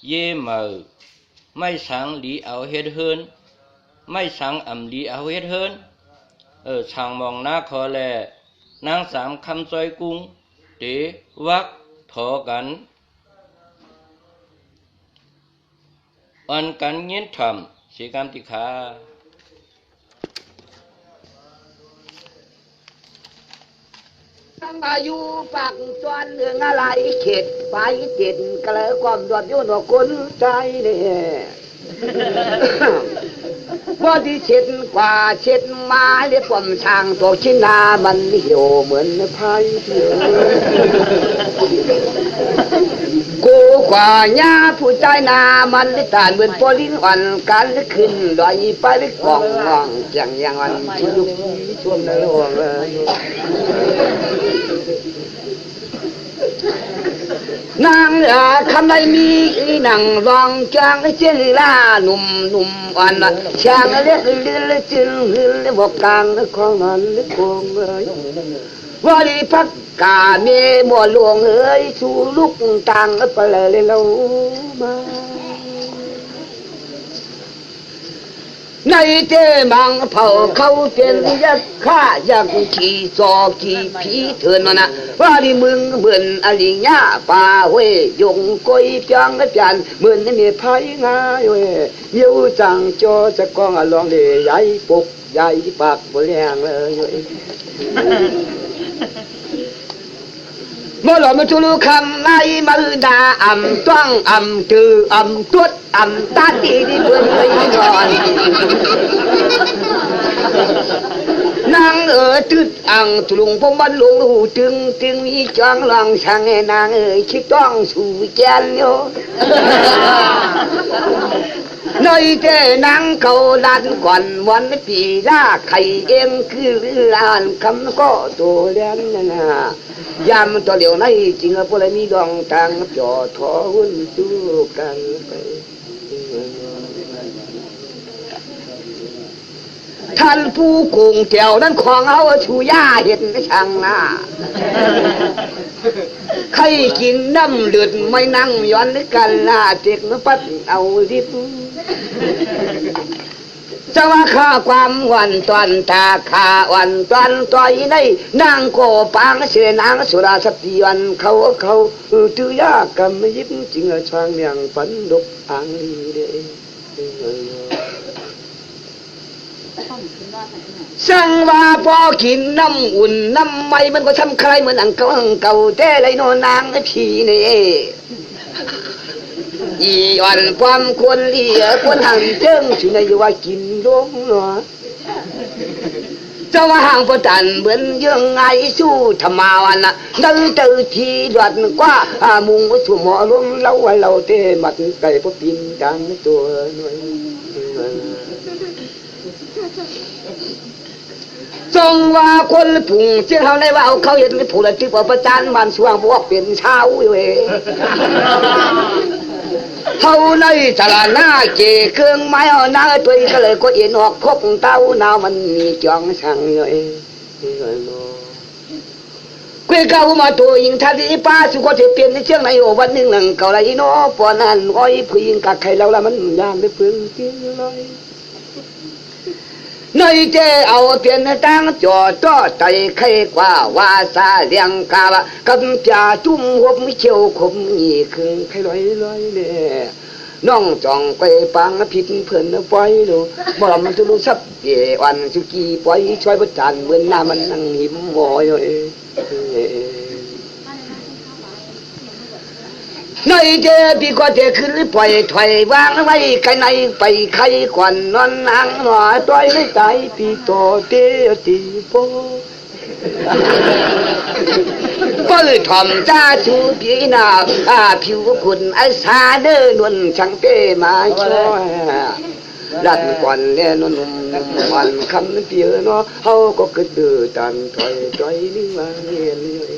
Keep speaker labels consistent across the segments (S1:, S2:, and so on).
S1: เย่เหมือไม่สังหลีเอาเฮ็ดเฮินไม่สังอ่ำหลีเอาเฮ็ดเฮินช่างมองหน้าคอแลนางสามคำซอยกุ้งเตวักถอกันอันกันเย็นทำสีกรรมติขา
S2: อายุปักจวนเรื่องอะไรเข็ดไปเจ็ดก็เลยความดวดยุ่นว่าคนใจเนี่ยว่าที่เช็ดกว่าเช็ดมาเรียกความช่างตัวชิ้นนามันเหี่ยวเหมือนไผ่เถื่อนกูกว่าญาผู้ใจนามันได้ตานเหมือนพอลิ้นอ่อนการได้ขึ้นลอยไปได้กองว่างจังอย่างวันชุลุกชวนในหลวงนางคำใดมีนางรองจางเช่นล่าหนุ่มอ่อนช่างเล็กเล็กจึงบอกกลางของมันเล็กโกงเลยว่าดีพักกาเมบ่หลวงเอ้ยชูลุกต่างไปเลยเรามาในเจ้บางเผ่าเขาเป็นยักษ์ข้ายักษ์ขี่ซอขี่ผีเถินมานะว่าที่มึงเหมือนอลิญาป่าเว้ยยงก้อยเปียงและจานเหมือนมีไผ่งาเว้ยเยี่ยวจังจอจะกองลองเลยใหญ่ปกใหญ่ปากบริแรงเลยเมื่อเรามาทุลุคำไล่มาดาอ่ำต้องอ่ำตืออ่ำตุดอ่ำตาตีที่เพื่อนเลยนอนนางตึดอ่างทุลุงพงบันหลวงหูตึงมีจังหลังช่างนางคิดต้องสู่แกนโยในเจ้นางเขาลันก่อนวันปีล่าไข่เองคือลานคำก็ตัวเลี้ยนนะยามตัวเดียวในจริงพวกเรามีดองทางจอทอหุ่นสู้กันไปท่านผู้กงแก้วนั้นของเอาชูย่าเห็นช่างหน้าใครกินน้ำเลือดไม่นั่งย้อนกันล่าเจ็กปัดเอาดิบจะว่าข้าความวันตอนตาข้าวันตอนต่อยในนางโกปางเสนางสุราสติวันเขาตือยากกำยิบจริงช่างอย่างฝันดกอ่างดีเด้สั่งว่าพอกินน้ำอุ่นน้ำไม่มันก็ทำใครเหมือนอังเก่าแต่ไรโนนางพี่นี่อีอ่อนความควรเลี้ยควรหันเจิ้งชื่อในว่ากินลงหรอเจ้าว่าห่างพอตันเหมือนยังไงสู้ธรรมาวันน่ะนั่งเจอทีดวัดกว่ามุงถั่วหมอล้มเล่าไว้เราเตะมัดไก่พอปินดังตัวหน่อยจงว่าคนผุ่งเจ้าในว่าเขาเห็นผู้ละที่ประจานมันช่วงพวกเป็นเช้าอยู่เองเขาในตลาดหน้าเจเครื่องไม้เอาหน้าตัวก็เลยก็เอ็นออกพบเต้าหนาวมันมีจองสั่งอยู่เองคุยก้าวมาตัวยิงทัดป้าสุก็จะเปลี่ยนในเชื่องในวันหนึ่งหลังเก่าไรน้อปอนันอ้อยผู้หญิงกักใครแล้วละมันยามได้พึ่งกินเลยในเจ้เอาเปลี่ยนตั้งจอต่อใจใครกว่าว่าซาเลียงกาวกำจ่าจุ่มหัวมิเชียวคมนี่คือใครลอยเนี่ยน้องจองไปปังผิดเพื่อนปล่อยดูบ่ลมันจะรู้สับเกี่ยวันสุกี้ปล่อยช่วยประจานเหมือนน้ามันนั่งหิมมอยในเจ้พี่ก็จะขึ้นปล่อยถอยวางไว้ใครในไปใครก่อนนอนนางหน่อยปล่อยไม่ตายพี่โตเตี้ยตีโปเปิดทอมจ้าชูพี่นาผิวคุณไอ้สาเดินวนช่างเต้มาช่วยรัดก่อนเนี่ยนุ่มมันคำเปียเนาะเขาก็กระเดือตันถอยนี่มาเรียนเลย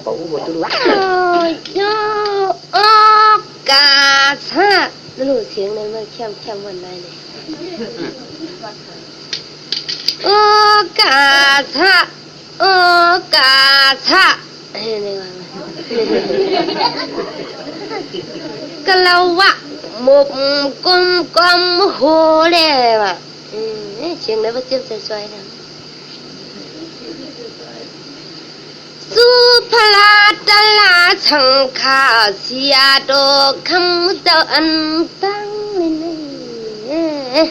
S2: โอ้โหตัว
S3: โอกาสฮะแล้วหนูเสียงนั้นมันเข้มวันไหนเนี่ยโอกาสฮะโอกาสฮะ นี่ว่าก็เราว่าหมกกลมโหเลยว่ะเชียงได้ว่าเจ็บสวยๆนะสุภลาตลาชังคาเสียดอกคำเจ้าอันตั้งเลย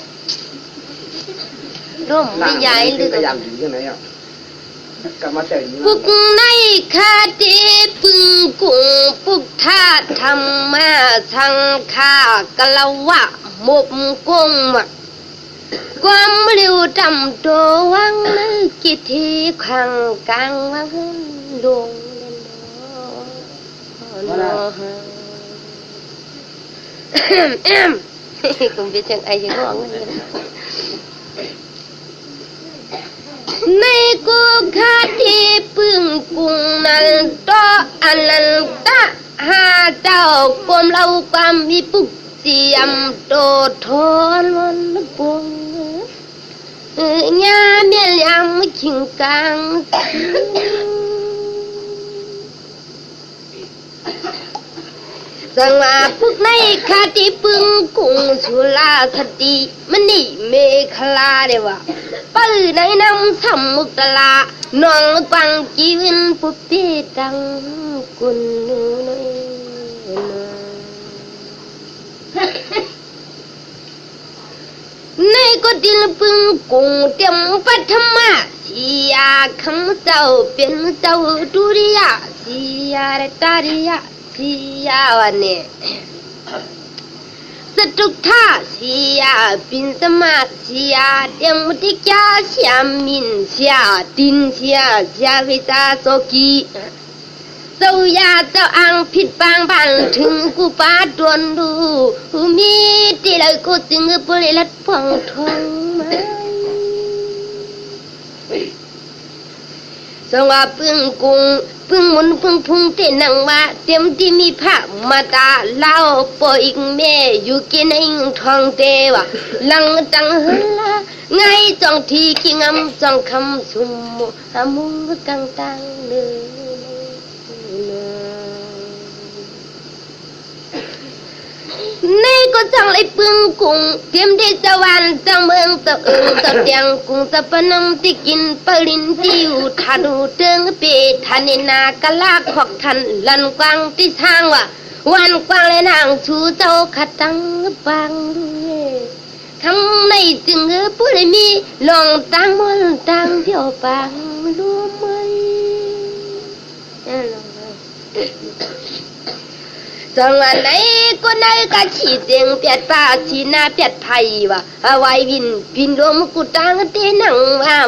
S3: ร่มไม่ใหญ่หรือ ปุกในคาเดปึงกุงปุกท่าธรรมะสังฆากะละวะหมบกงมะความเร็วดำโตวังในกิธีขังกลางวังดวงคุณเป็นจังไอ้ยังร้องเลยในกูคาที่ปึงกุงนันโตอันนันตะหาเจ้ากลมเราความมีปุกเสียมโตทอนวันปวงญาเมียยามขิงกลางสังว่าพวกในคาที่ปึงกุงสุลาคติมันนี่เมฆลาเดวะปื้อในน้ำสมุกตลาน้องปังกีวินปุบเตตังกุนนูนในก็ดินปึงกุงเต็มปัทมาสียาคำเจ้าเป็นเจ้าดุริยาสียาตาริยาสียาวันนี้สตุกท่าเสียปินสมาเสียเดียมติกาเสียมินเสียตินเสียวิจาโซกีเจ้ายาเจ้าอังผิดบางบันถึงกูปาดวนดูมีที่ไรกูจึงบริลัดพองทองมาสว่าปึงกุงปึงมุนปึงพุงเตนังว่าเต็มที่มีผ้ามาตาเล่าปออีกแม่อยู่กินให้ทองเตวะหลังจังเฮล่ะไงจองทีกิงำจองคำสุมหามุงกังตังเลยในก็จังเลยปึงกุงเตรียมเดชวันจังเมืองตะเอิงตะเตียงกุงตะปนมที่กินปรินที่อยู่ทันหูเติงเปทันนากะลาขอกทันลันกวางที่ทางว่าวันกวางเลยนางชูเจ้าขัดตังบังคำในจึงผู้ใดมีลองตังมนตังเดียวปังรู้ไหมจังวันไหนก็ไหนก็ฉีดเตียงเปียดป้าชีนาเปียดไผ่ว่าเอาไว้วินรวมกุตังเตนัง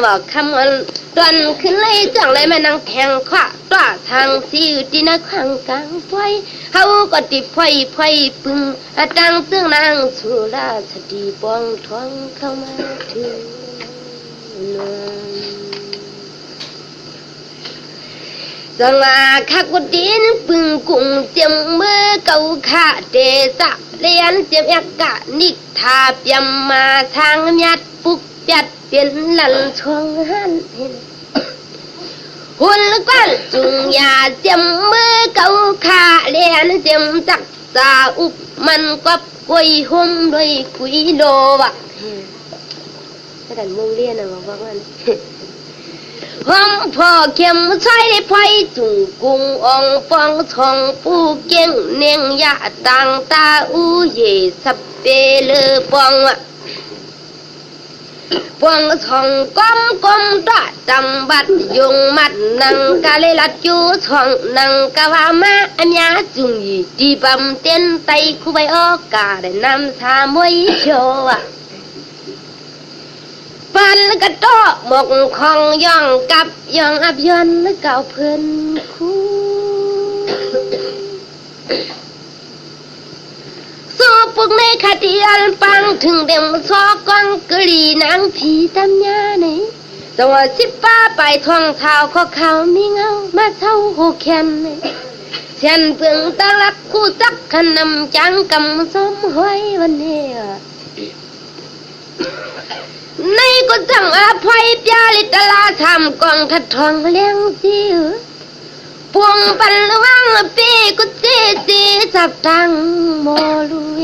S3: ว่าคำวันตอนขึ้นเลยจังเลยมานั่งแทงขวาตัวทางซีตีนักขังกลางไฟเขาก็ติดไฟปึงตังเตื้องนางสุราสติปองทองเข้ามาถึงจังว่าข้ากุดินปึงกุงเจียมเมื่อเก่าข้าเดสะเลียนเจียมยักกะนิทาเปียมมาทางยัดปุกยัดเป็นหลันช่วงหันเห็นหุ่นกวนจุงยาเจียมเมื่อเก่าข้าเลียนเจียมจักษาอุบมันกับกุยหุ่มด้วยกุยโลวะถ้าแต่มึงเรียนนะบอกว่าห้องพ่อเข้มใช้ไฟจุงกุงองฟองทองปูเก่งเนียงยาต่างตาอูเยสับเปลือปองปองทองก้มตาจำบัดยงมัดนังกะเลลัดจูทองนังกะว่ามาอัญญาจุงยีดีบำเต้นไตคุใบออกาได้นำสามวยโชปันกระโตหมกของย่องกับย่องอับยนเก่าเพื่อนคู่โซปุกในคดีอันปังถึงเด็มซอกังกรีนางผีตำยาไหนตัวสิป้าไปท่องเท้าข้อเขามีเงามาเท่าหูแคนเช่นเพิ่งตะลักคู่จักขนำจังกำสมห้อยวันนี้ในก็จังอภัยปยาลิตลาทำกองทัดทองเลี้ยงซิวห ปวงปันวังปีกุเจสีจับตังโมลูเอ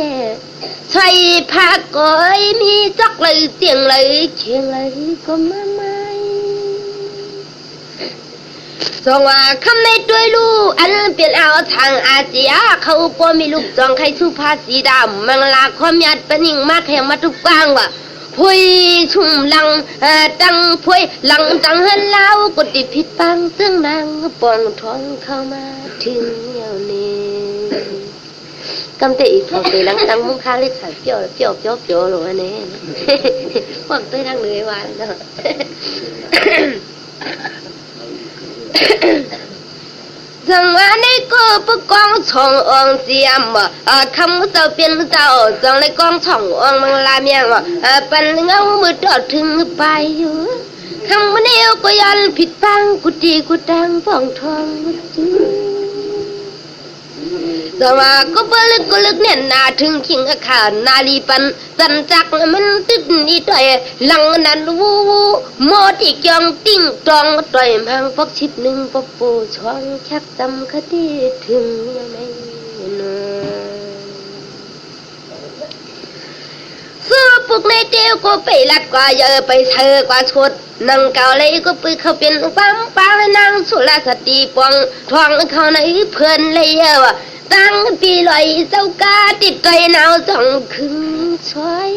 S3: ใส่ผักก้อยมีจักเลยเตียงเลยเชียงเลยก็มาไม่สองว่าคำในด้วยลูกอันเป็นเอาทางอาเซียเขาปมีลูกจองใครสุภาษีดำมังลาความยัดเป็นหิ่งมาแถมมาทุกกว้างว่ะพุยชุ่มลังตังพุยลังจังเฮลาวกติผิดปังซึ่งนางปองท้องเข้ามาถึงเดี๋ยวนี้กำเตอีกพอไปลังตังมุ้งค้าเล็กสายเปียวเปียวเปียวเปียวหรออันนี้ความเต้ยทางเลยวันเนาะจังหวะนี้ก็ปกองช่ององเสียมคำเจ้าเป็นเจ้าจังในกองช่ององมังลาเมียงปันเงามือตอดถึงไปอยู่คำวันนี้ก็ยันผิดปังกุฏิกุตังฟองทองจื้อจังหวะก็เปลึกก็ลึกเนี่ยนาถึงขิงขานาลีปันสันจักมันติดนี่ต่อยหลังนั้นวูโมที่จองติ้งตองต่อยพังพกชิดหนึ่งปปูช่องชักจำคดีถึงยังไงซื้อพวกในเดียวก็ไปลัดกว่าเยอะไปเธอกว่าชดนังเก่าเลยก็ไปเขาเป็นปั๊มปางนางสุรสติปองทองเขาในเพื่อนเลยว่าตั้งปีลอยเจ้ากาติดใจหนาวสองคืนช่วย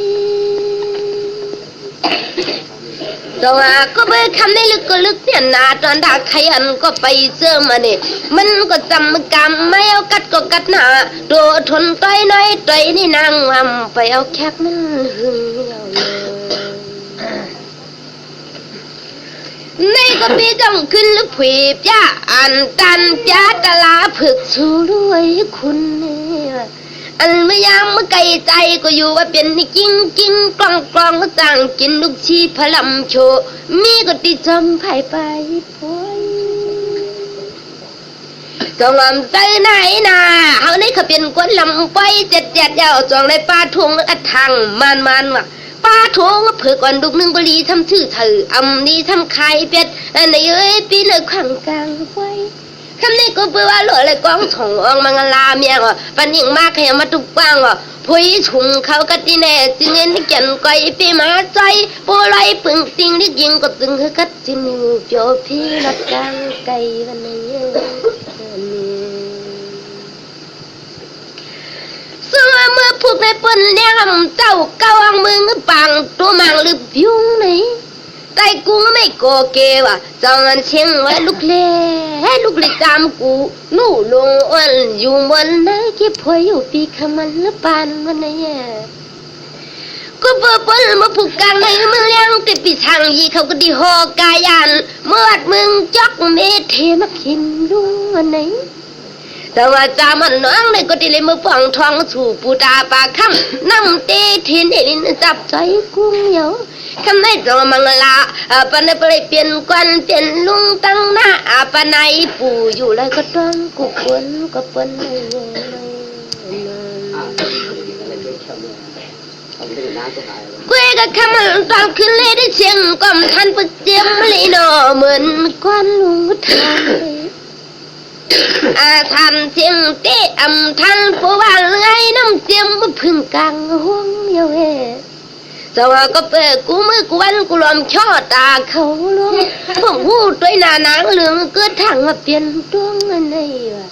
S3: แต่ว่าก็ไปคำได้ลึกก็ลึกเนี่ยนาตอนด่าใครอันก็ไปเสื้อมาเนี่ยมันก็จำกรรมไม่เอากัดก็กัดหนาตัวทนต้อยน้อยต้อยนี่นางวำไปเอาแคบมันหึงเอานี่ก็ปีจังขึ้นแล้วผีจ้าอันตันจ้าตะลาผึกชูรวยคุณเนี่ยอันไม่ยามเมื่อไกลใจก็อยู่ว่าเป็นกิ้งกิ้งกลองกลองก็สั่งกินลูกชีพลัมโชมีก็ติดจำไผ่ไปพ้อยจงลำใจไหนนาเขานี่เขาเป็นคนลำไปเจ็ดยาวจองในป่าทงอัดทางมันว่ะป้าทงเผื่อก่อนลูกนึงบรีทำชื่อเธออำนี้ทำไข่เป็ดในเอ้ยปีเลยขังกลางไว้คำนี้ก็เพื่อว่าหล่อเลยกองช่ององมังลาเมียงปันยิ่งมากให้มาตุกปังพุยชุงเขากะติแน่จึงเงินที่แก่นก้อยปีมาใจโปไลปึงติงที่ยิงก็ตึงคือกัดจินเปียวพี่นัดกลางไก่วันนี้ซึ่งเมื่อพวกในปนเนี่ยเจ้าเก้าอังมึงปังตัวมังลืบยุ่งไหนใจกูไม่โกเกว่ะจังเชียงไว้ลูกเล่ให้ลูกเล่ตามกูนู่ลงอ้วนอยู่บนไหนเก็บพออยู่ปีขมันละปานวันไหนก็เปิดปนมาผูกกลางในเมืองยังติดปีทางยีเขาก็ดีหอกายันเมื่อมึงจักเมเทมากินรู้วันไหนแต่ว่าจามันน้องในก็ดีเลยมือปองทองสู่ปูตาปาคำน้ำเตเทนเอลินจับใจกุ้งเหยาคำไหนจะมังลาปนไปเปลี่ยนกวนเปลี่ยนลุงตั้งหน้าปนายปู่อยู่เลยก็ต้องกุกวนก็ปนกุยก็คำตอนขึ้นเลยได้เชียงก็มทันปเจียมเลยเนาะเหมือนกวนลุงทานทันเสียงเตะทันผู้ว่าไงน้ำเจียมพึ่งกลางห้องเยาเอแต่ว่าก็เปิดกูมือกูวันกูลอมช่อตาเขาล้มผมหูด้วยหน้านางเหลืองเกิดทางมาเปลี่ยนดวงอะไรวะ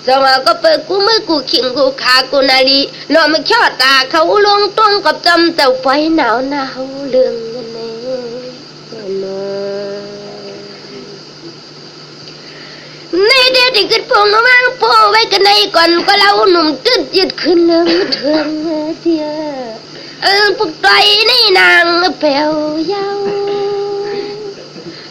S3: แต่ว่าก็เปิดกูมือกูขิงกูขากูนาลีลอมช่อตาเขาลงต้นกับจำเจ้าไฟหนาวเหลืองอะไรในเดียวที่ขึ้นพงน้องโปไว้กันในก่อนก็เล่าหนุ่มจืดยืดขึ้นเรื่องเถื่อนเดียพวกต่อยนี่นางเปลวยาว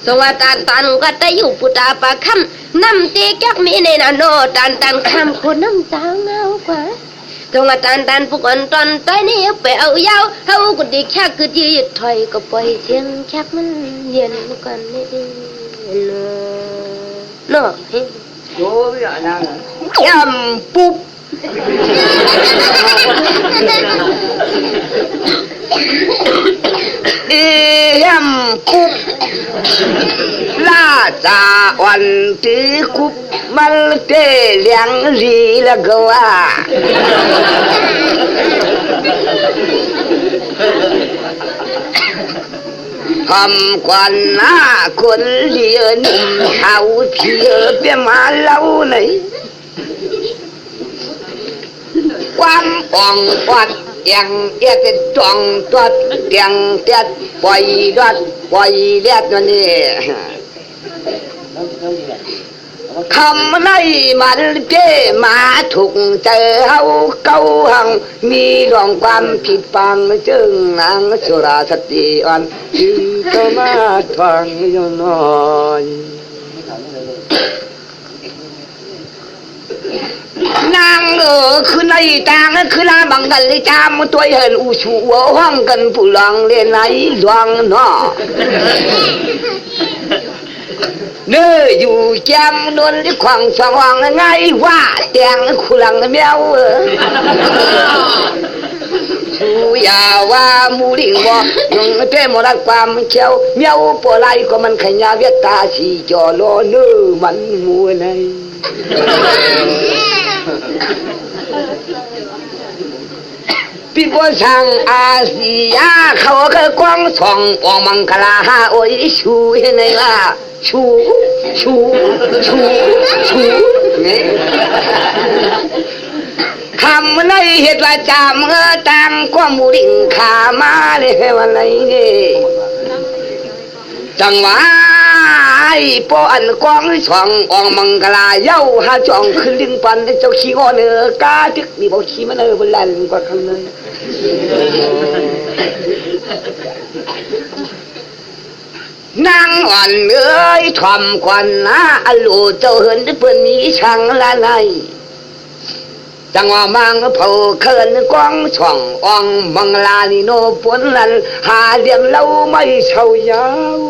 S3: สวัสดิ์ตันก็ได้อยู่ปุตาปะคำน้ำเตี้ยจักมีในนาโนตันคำคนน้ำตาเงากว่าสวัสดิ์ตันพวกคนตอนต่อยนี่เปลวยาวเขาก็ดีแค่คือยืดถอยก็ปล่อยเสียงแคบมันเย็นกันนี่เนาะโอ้ยนางยำปุ๊บยำปุ๊บลาด
S2: จาวันตีคุบมัลเตเลียงรีละก็ว่าทำกวนหน้าคนเลียนุ่มเขาเพียเปียมาเล่าไหนความอ่องปัดยังเอียดจองตัวเตียงเตียดปล่อยรัดปล่อยเลียดนี่คำไหนมันเจ้มาถูกเจอเฮาเก้าหังมีรองความผิดฟังจึงนางสุราสติอ่อนจึงก็มาทวงอยู่น้อยนางคือในต่างคือลาบังกันเลยจามตัวเห็นอุชูห้องกันผู้หลังเล่นไหนดวงเนาะเนื้ออยู่แจมนวลที่ควางสว่างไงว่าแตงคุลังแมวชูยาว่ามูลิงบ่ยังเต้หมดความเชียวแมวปวดไหลก็มันขยาเวตาสีจอโลเนื้อมันมัวในพี่บัวช่างอาเซียเขาเคยกว้างส่องออกมังคลาหาโอ้ยชูเห็นไหมล่ะชูนี่คำในเหตุว่าจามต่างความมูดิ่งขามาเลยวันไหนนี่จังหวะปออันกองช่องอองมังกลาเย้าหาจ่องขึ้นลิ้นปันเจ้าขี้งอเนื้อกาดึกนี่บอกขี้มันบนแลนกว่าคำเลยนางอ่อนเอ้ยทำควันนะอลูเจ้าเหินเพื่อนมีช่างละไนจังว่ามังเผาเขินกองช่องอองมังลานี่โนปนลันหาเดียมเล่าไม่เช่ายาว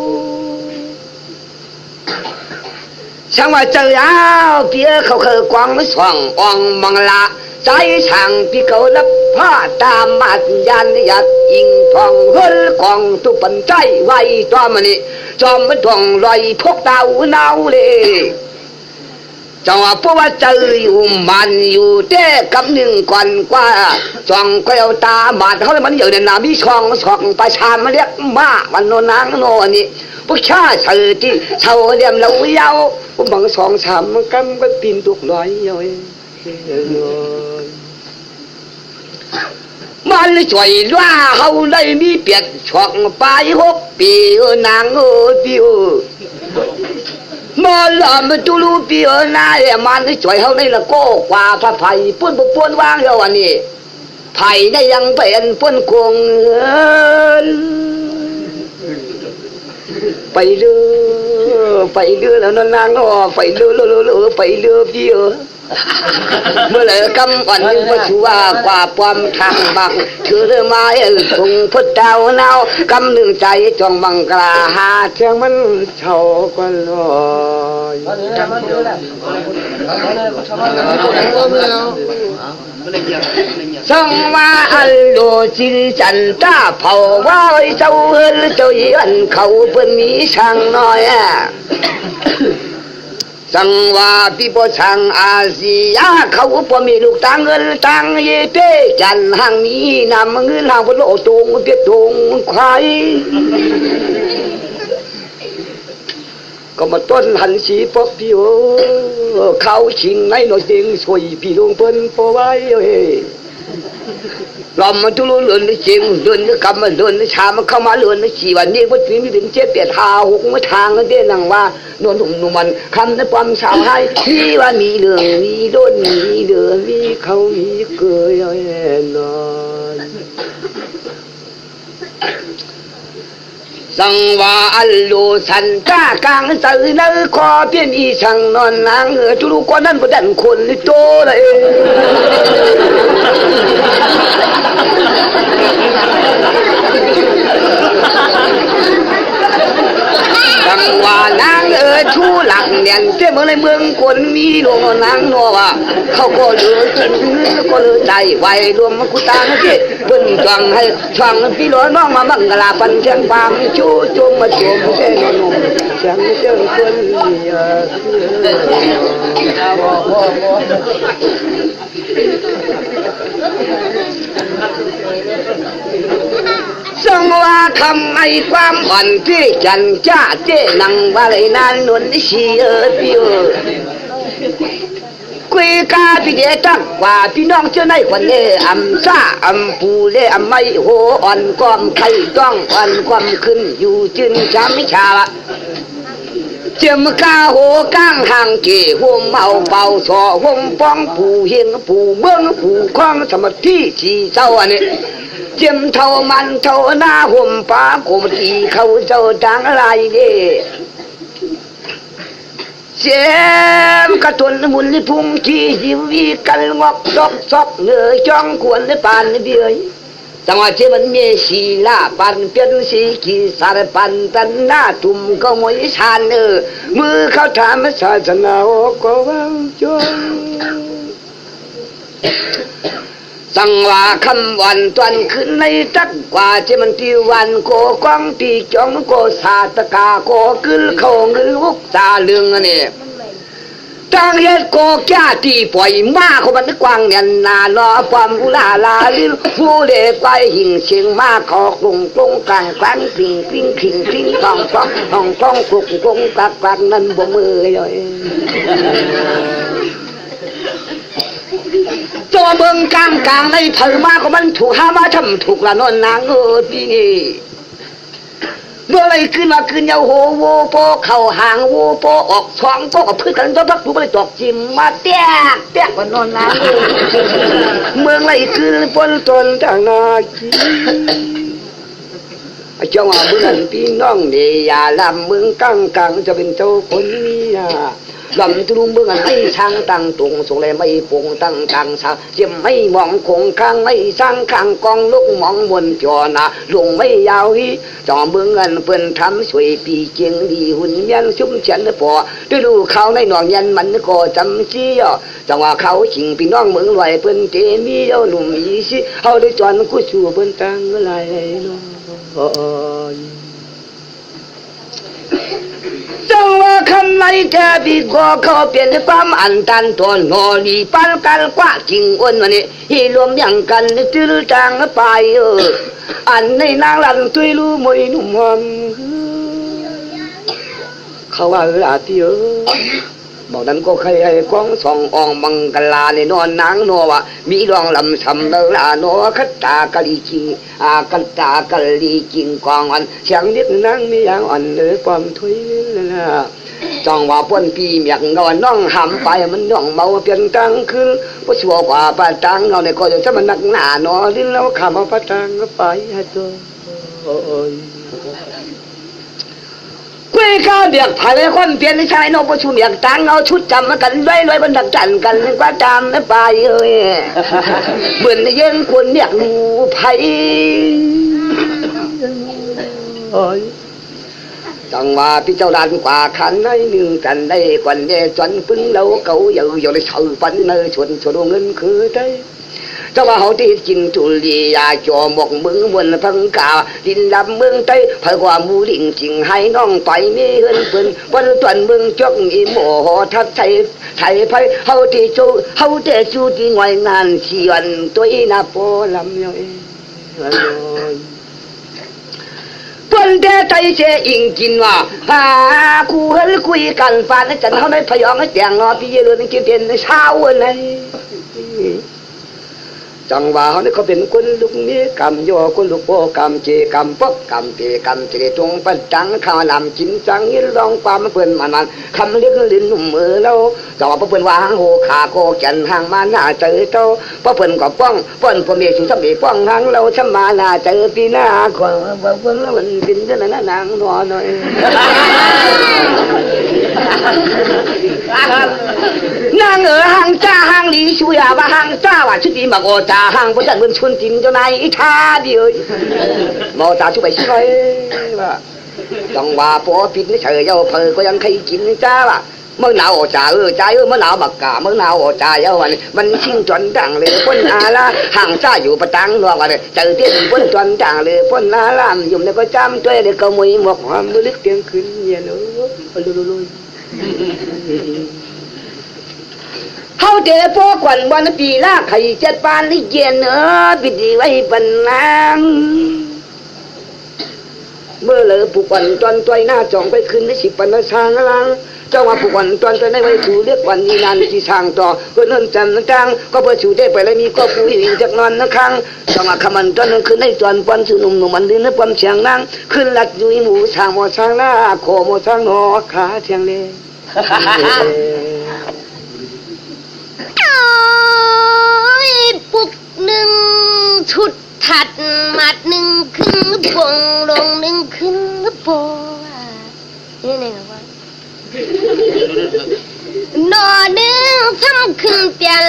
S2: ช่างว่าเจ้ายาวเปียเขาเคยกวางช่องอองมังลาใจช่างพี่เขาลับผ้าตามมาดยันยัดยิงทองเฮิลกองตุปันใจไว้ตอมันนี่จอมมันทองลอยพกดาวหนาวเลยจังว่าเพราะว่าเจออยู่มันอยู่แต่กับหนึ่งก่อนกว่าจ้องแก้วตาบาดเขาเลยมันอยู่ในน้ำมีช่องประชามันเรียกมาวันโนนางโนนี่พวกชาเฉยที่เฉาเรียมเราเยาพวกบางสองสามมันกำก็ปีนตุกลอยเยามันช่วยว่าเขาได้มีเปียกช่องไป6 ปีนางดิวมอลมันตุลูปีนาเนี่ยมันช่วยเขาได้ละโก้กว่าพระไผ่ป้นว่างเยาวันนี้ไผ่ได้ยังเป็นป้นคงไปเรือแล้วนางไปเรือไปเรือพี่เมื่อไหร่กำวันนึงก็ชัวกว่าความทางบังถือเรือไม้คงพุทธดาวนาวกำหนึ่งใจจองบังกลาหาเชียงมันเช่ากันลอยสังว่าอัลโลจินจันตาเผาว่าเจ้าเฮลเจ้ายันเขาเป็นมีช่างน้อยสังว่าพี่พ่อช่างอาเซียเขาพอมีลูกต่างเงินต่างเยเปจันหังมีนำเงินหางพโลตงเปียตงควายก็มาต้นหันสีปอบพี่โอเขาชิงในหน่อยเสียงสวยพี่ลงเพิ่นพอไว้ลอมมันทุลุเลือนในเชียงเลือนในกำมันเลือนในชามันเข้ามาเลือนในชีวันนี้วัดนี้มีเป็น7-8-5-6มาทางนั่นเด้นังว่านวลหุ่มนุ่มันคำในความสาวให้ที่ว่ามีเรื่องมีด้นมีเดือมีเขามีเกยแน่นอนสังว่าอัลโลสันตากลางใจในคอเพียนอีช่างนอนนางทุลุกว่านั้นบ่ดันคนโตเลยสังว่านาง ชูหลักเนี่ยเจ้าเมืองในเมืองคนมีหลวงนางนัวว่าเขาก็เหลือกินก็เหลือใจไว้รวมกุตาที่เพิ่นจังให้ช่างพี่หลวงน้องมาบังกลาปันเชียงปางชูจงมาจมเส้นนมจังเจ้าคนทรงว่าคำไอ้ความอ่อนที่จันจ้าเจ้นังว่าเลยนานนวลชีพี่คุยกาพี่เดตักว่าพี่น้องเจ้าในคนเล่อำซาอำปูเล่อำไม่โหอ่อนความไข่ต้องอ่อนความขึ้นอยู่จึงจำไม่ชาเจียมกาโหก้างห่างเกี่ยวหัวเมาเป่าสอหัวป้องผู้เฮียงผู้เมืองผู้คล้องสมาธิชีเจ้าอันนี้เจียมเท่ามันเท่าหน้าห่มป้าโคมทีเขาเจ้าดังอะไรเด้เสียมกระตุนมุนพุ่งที่ชีวิตกันงอกซอกซอกเหนือจ้องควรในปานเบี้ยจังหวะที่มันมีศีลาปันเป็นสีกีสารปันตันหน้าตุ่มก็มวยชานมือเขาถามศาสนาก็ว่างจงสังว่าคำวันตวันขึ้นในตักกว่าที่มันที่วันโกกองที่จองโกสาตกาโกกึลเขาเงินวุกตาเลืองนี่ตั้งเหตุโกแก่ที่ปล่อยมาเขามันกว้างเนี่ยนาล้อความอุลาลาลิลผู้เด็กไปหิ่งเชียงมาขอกรุงกรุงกลางกลางพิงพิงพิงพิงต้องต้องต้องต้องกรุงกรุงกลางกลางนั้นบ่มือเลยตัวเมืองกลางกลางในเผยมาก็มันถูกหามาทำถูกละนอนนางพี่นี่เมื่อไรขึ้นมาขึ้นยาวโหโวโปเข่าหางโวโปออกช่องก็กับพืชกันจะพักดูไปตอกจิ้มมาแตกแตกวันนอนนางเมืองไรขึ้นปนตนต่างนาจีเจ้าว่าเมื่อนั้นพี่น้องเนี่ยอย่าลำเมืองกลางกลางจะเป็นเจ้าคนนี้นะลำตุลุงเบื้องไม่ช่างตั้งตรงส่งเลยไม่ปงตั้งต่างสาเจียมไม่มองคงข้างไม่สร้างข้างกองลุกมองบนจอนะลงไม่ยาวฮีจอมเบื้องเงินเปิ้นทำสวยปีเจียงดีหุ่นยันชุ่มเฉียนพอได้ดูเขาในหนองยันมันก็จำจี้จังว่าเขาชิงพี่น้องเมืองลอยเปิ้นเตมีเอาหนุ่มอีสิเขาได้จวนกู้ชูเปิ้นตั้งอะไรน้องจังว่าคำไหนจะบีก็เขาเปลี่ยนความอันตันตัวนอลีปันกันกว่าจริงอ้วนวันนี้ที่รวมอย่างกันตื้อจางไปอันในนางลันตุยรู้มวยนุ่มหอมเขาว่าเวลาที่บอกนั้นก็ใครให้กองส่องอองบังกลาในนอนนางนัวว่ามีรองลำสำเวลานัวขัดตากะลีจริงขัดตากะลีจริงกองอันเสียงนิดนั่งมีอย่างอ่อนเลยความทุยนะจังว่าป้นปีเมียงนอนน้องหำไปมันน้องเมาเปลี่ยนกลางคืนก็ชัวกว่าปะตังเราในก็จะมันนักหนาหนอลิ้นแล้วขำเอาปะตังก็ไปให้ตัวคุยข้าวเบียกผ่านเลยคนเปลี่ยนชายนกประชุมอย่างตังเอาชุดจำมากันไว้ลอยบนดักจันกันกว่าจำไม่ไปเหมือนเย็นคนเบียกดูไผ่จังว่าพี่เจ้าดานกว่าขันได้หนึ่งกันได้กวนเดจวนพึ่งเราเก่าอยู่ในเสาปันเนยชวนเงินคือได้จังว่าเขาที่กินทุเรียนจอหมกมือมวนพังกาดินลำเมืองใต้เผยความมูลิ่งจริงให้น้องต่อยมีเฮินเปิ้นวันตันเมืองจกอีโมหทัดไทยไผเขาที่จูเขาที่จูที่งอยงานเชียนตัวอีนาโปลำย่อยเปิ้นแต่ใจเจอิงกินว่าหาคู่เฮลคุยกันฟานจันเขาได้พยองให้แต่งงอพี่เยอะเลยกินเป็นเช้าวันไหนจังว่าเขาเนี่ยเขาเป็นคนลุกนี้กำโยคนลุกโปกำเจกำปกกำเปกำเจตรงปัจจังข้าวลำจินจังยินลองความเพื่อนมันคำเลี้ยงลิ้นหนุ่มมือเราจังว่าเพื่อนว่าหางโหขาโกจันหางมาหน้าเจอเจ้าเพื่อนก็ป้องเพื่อนพ่อเมียชูสมีป้องหางเราชมาหน้าเจอปีหน้าคนเพื่อนแล้วมันเป็นเจ้าหน้านางนอนหน่อยนางหางจ้าหางลีช่วยว่าหางจ้าว่าชุดดีมาโอตาหางพระจันทร์บนชวนจินเจ้านายท่าเดียวมอตาช่วยไปช่วยว่า ต้องว่าพอผิดนี่เฉยเจ้าเพอก็ยังใครกินจ้าว่ะเมื่อหนาวจ่าใจเมื่อหนาวบักกาเมื่อหนาวจ่าเยาวันมันชิงจวนดังเลยพ้นอาลาห่างจ้าอยู่ประตังนอกวันเจอเที่ยงพ้นจวนดังเลยพ้นอาลามยุ่มแล้วก็จำตัวเลยก็มวยหมวกความลึกเตียงขึ้นเย็นลุยเขาเจอพวกขวัญวันปีละไข่เจ็ดปานลิเย็นปิดไว้ปันน้ำเมื่อเลยผูกขวัญจวนตัวหน้าจองไปขึ้นได้สิบปันสร้างลังเจ้าว่าผูกขวัญจวนตัวได้ไว้ถูเรียกวันนี้นานที่สร้างต่อเพื่อเนิ่นจันทร์จังก็เพื่อชูได้ไปแล้วมีก็ผู้หญิงจากนอนนะครั้งต้องมาขมันจวนนึงขึ้นได้จวนปอนสุนุ่มหนุ่มมันดินและปอนเชียงนั่งขึ้นหลัดยุยหมูสร้างหมอสร้างหน้าโคหมอสร้างหนอขาเชียงเลย
S3: ปุกหนึ่งชุดถัดมัดหนึ่งขึ้นปงลงหนึ่งขึ้นโปนี่ไงวะนอหนึ่งทำขึ้นเตียน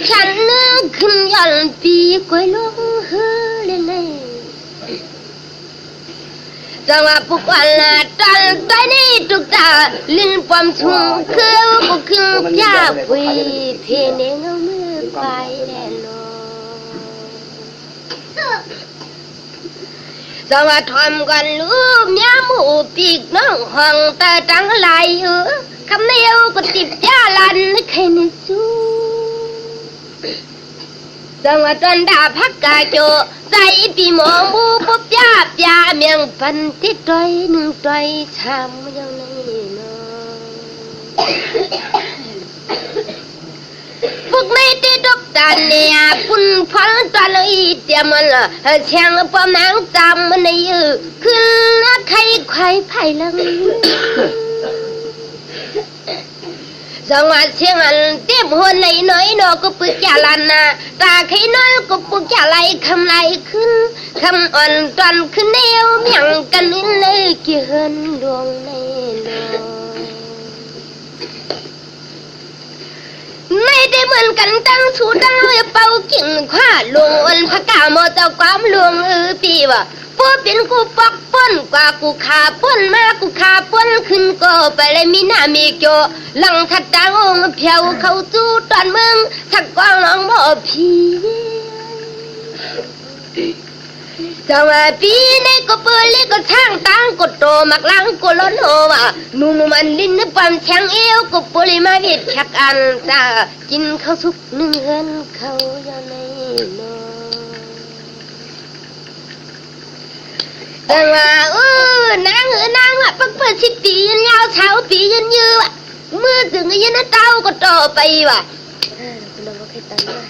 S3: ฉันหนึ่งขึ้นยันปีกวยลงเฮเลยเลยจังว่าปุกวันละตันไปนี่ตุกตาลิ้นปอมชุ่มคือปุกขึ้นยาปุยเทเนงมือไปแน่นสวัสดิ์ทำกันลูกเนี้ยหมูปีกน้องห้องตาจังไหลคำเดียวก็ติดยาลันแค่นี้จูสวัสดิ์ตอนดาพักกาโจใส่ปีหมองบูปุ๊บยาปยาเมียงปันติดต่อยหนึ่งต่อยชามยังไงเนาะพวกไม่ได้ดอกจันเนี่ยปุ่นพันตะเลยเตียมันละเชียงปอมนางจำมันยือขึ้นละใครใครไผ่ลังจังหวัดเชียงอันเต็มหัวไหนน้อยนอก็ปึกยาลันนะตาใครน้อยก็ปึกยาไหลคำไหลขึ้นคำอ่อนตอนขึ้นเดียวเมียงกันนินเลยเกี่ยนดวงในไม่ได้เหมือนกันตั้งชูตั้งเลยเป่ากิ่งขว้าลงอันพระกาโมเจ้าความลวงปีว่าพวกเป็นกูปอกป้นกว่ากูขาป้นมากูขาป้นขึ้นก็ไปเลยมีหน้ามีโจหลังทัดตางองเพียวเขาจู้ตอนมึงทักกว้างน้องบ่พี่จังว่าปีนี้ก็เปิดเล็กก็ช่างตั้งก็โตมักลังก็ล้นโหว่านุ่มมันลิ้นปั๊มแฉงเอวก็ปริมาเวทชักอันจ้ากินข้าวสุกหนึ่งเฮือนเขาอย่างไรเนาะจังว่านางว่าปักเปิดสิปียันยาวเช้าปียันยือว่ะมือถึงยันเต้าก็โตไปว่ะคุณน้องก็เคยตันว่า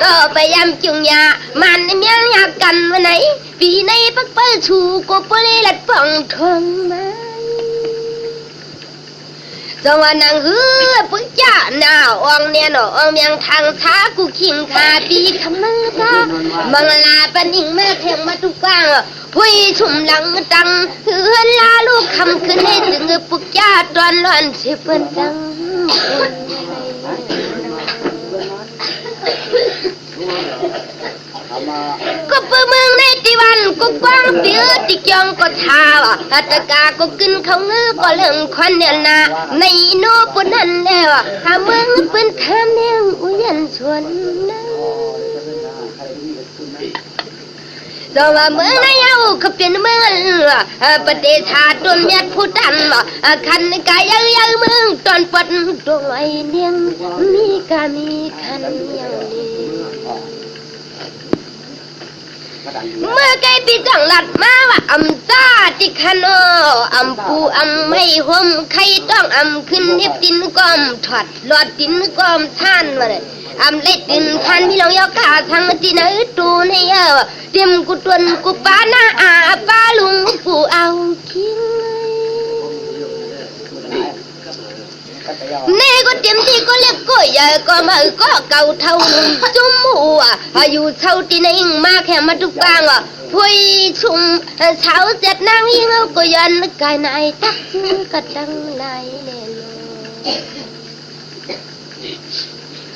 S3: ต่อไปยำจุงยามันเมียงยากันวันไหนปีในปักเปิดชูก็ปลีหลัดป่องทองมาจังว่านางปุ๊กจ่าหน้าอ่องเนี่ยหนออ่องเมียงทางช้ากูขิงคาปีคำมังตามังลาปนิงมาแทงมาตุกว้างพุยชุ่มหลังตังเฮือนลาลูกคำขึ้นให้ถึงปุ๊กจ่าตอนร้อนเชื่อเปิ้นจังก็เปิดเมืองในติวันก็กว้างเปียติจองก็ทาวหัตถกาก็ขึ้นเขาเงือก็เรื่องควันเนี่ยนะในโนปนันแล้วหาเมืองเป็นทามแนวอุยันชวนนะสว่าเมืองในเอาเขาเป็นเมืองประเทศชาติต้นเมียดผู้ดันคันกายยังเมืองตอนปัดดวงไอเนียงมีกามีคันอย่างนี้เมื่อไกปีจังหลัดมาว่าอำจ้าติคันอำปูอำไม่ห่มใครต้องอำขึ้นเนบตินก้อมถอดหลอดตินก้อมท่านมาเลยอำเล็ดตินท่านพี่น้องยอกาทั้งตินตูในเตรียมกุตวนกุปานาอาปาลุงปูเอาคิงนี่ก็เต็มที่ก็เล็กก็ใหญ่ก็มาก็เก่าเท่าจุ่มหัวอายุเท่าที่ในอิงมาแค่มาทุกบางพุยชุ่มเช้าเจ็ดนางยิงก็ยันกายนายตักกระดังนายแน่นอ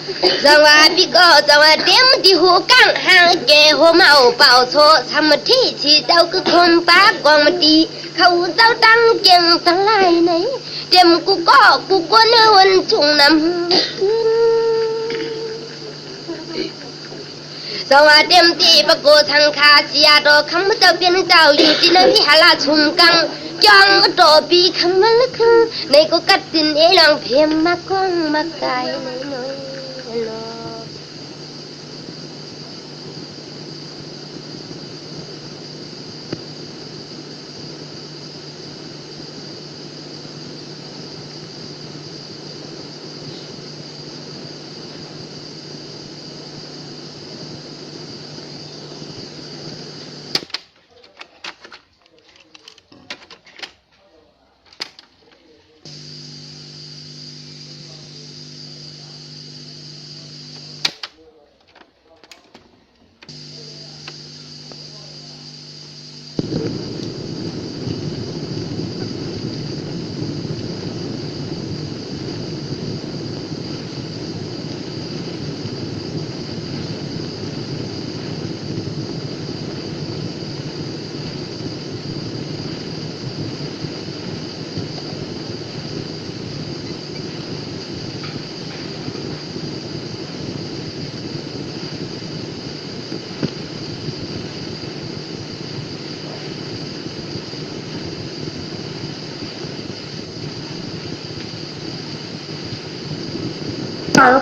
S3: น จังหวะพี่ก็จังหวะเต็มที่หูกังห่างแก่หัวเมาเป่าโซทำที่ที่เจ้าคือคนปากกองมาตีเขาเจ้าตั้งเก่งทั้งหลายไหนเต็มกูก็เนื้อวันจุงน้ำขึ้นสวัสดีที่ปะโกทางคาเสียดอกคำเจ้าเป็นเจ้าอยู่ที่นั่นที่หาลาชุมกังจังโตปีคำมันละคือในก็กัดสินเอลังเพียมมากองมากายในน้อยลอ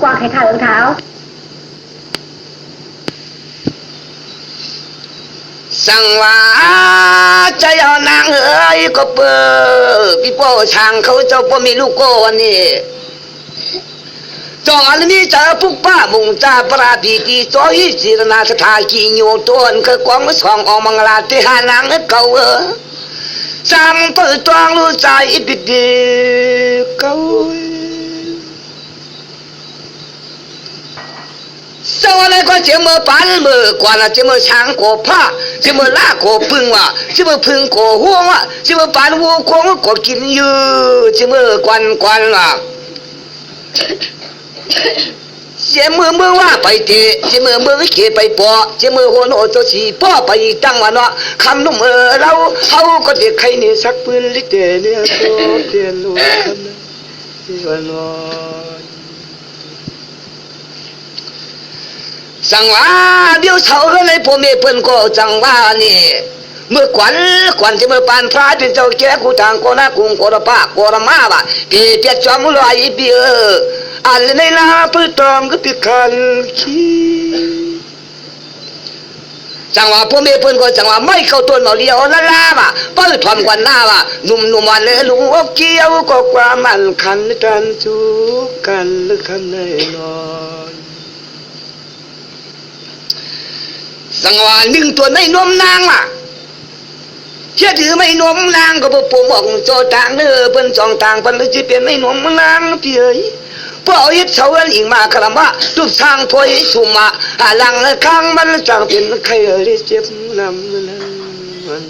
S4: กว่าใครขารองเท้า
S2: สังว่าใจเอานางเอ๋ยก็เปิดพี่โป้ช่างเขาเจ้าพ่อมีลูกโก้วันนี้จองอันนี้จะปุ๊บป้ามุงจ้าปราบีตีโซยิศิรนาสถากีโยต้นคือกองมือสองออกมังลาที่หานางเก่าสามเปิดตวงรู้ใจบิดเก่าสวัสดีก็เจ้ามือปันมือกว่าเจ้ามือช้างโกผ้าเจ้ามือลาโกพึ่งว่ะเจ้ามือพึ่งโกหัวว่ะเจ้ามือปันวัวโกงก็กินยืดเจ้ามือกวนว่ะเจ้ามือว่าไปเตะเจ้ามือเขี่ยไปปอเจ้ามือหัวโนตัวสีป้อไปตั้งวันเนาะคำนุ่มเราเขาก็เด็กใครเนี่ยสักปืนลิเตเนี่ยโตเตียนลูกคำนั้นวันนอสังว่าเดี๋ยวเช้าเลยพ่อแม่เพิ่นก็จังว่านี่เมื่อขวัญที่เมื่อปานพระเป็นเจ้าแก่กูทางโกนากุงโกระปาโกระมาบ่ะปีเปียจอมลอยเบียอันในลาพื้นตอมก็ติดคันขี้จังว่าพ่อแม่เพิ่นก็จังว่าไม่เข้าต้นเอาเลี้ยวลาบ่ะเปิ้ลทอมกว่าหน้าบ่ะหนุ่มวันเลยลุงอกเกี่ยวก็ความมันคันกันทุกกันหรือคันในนอนสังวาหนึ่งตัวไม่นมนางล่ะเชื่อถือไม่นมนางก็บ่ปมองโจต่างเนื้อเพิ่นจองต่างเพิ่นจะเป็นไม่นมนางพี่เอ้ยพอยึดเสาอันอิงมาคลำว่ารูปทางพอยสุมาหลังข้างมันจังเป็นใครเอ้ยเจ็บนำนั้น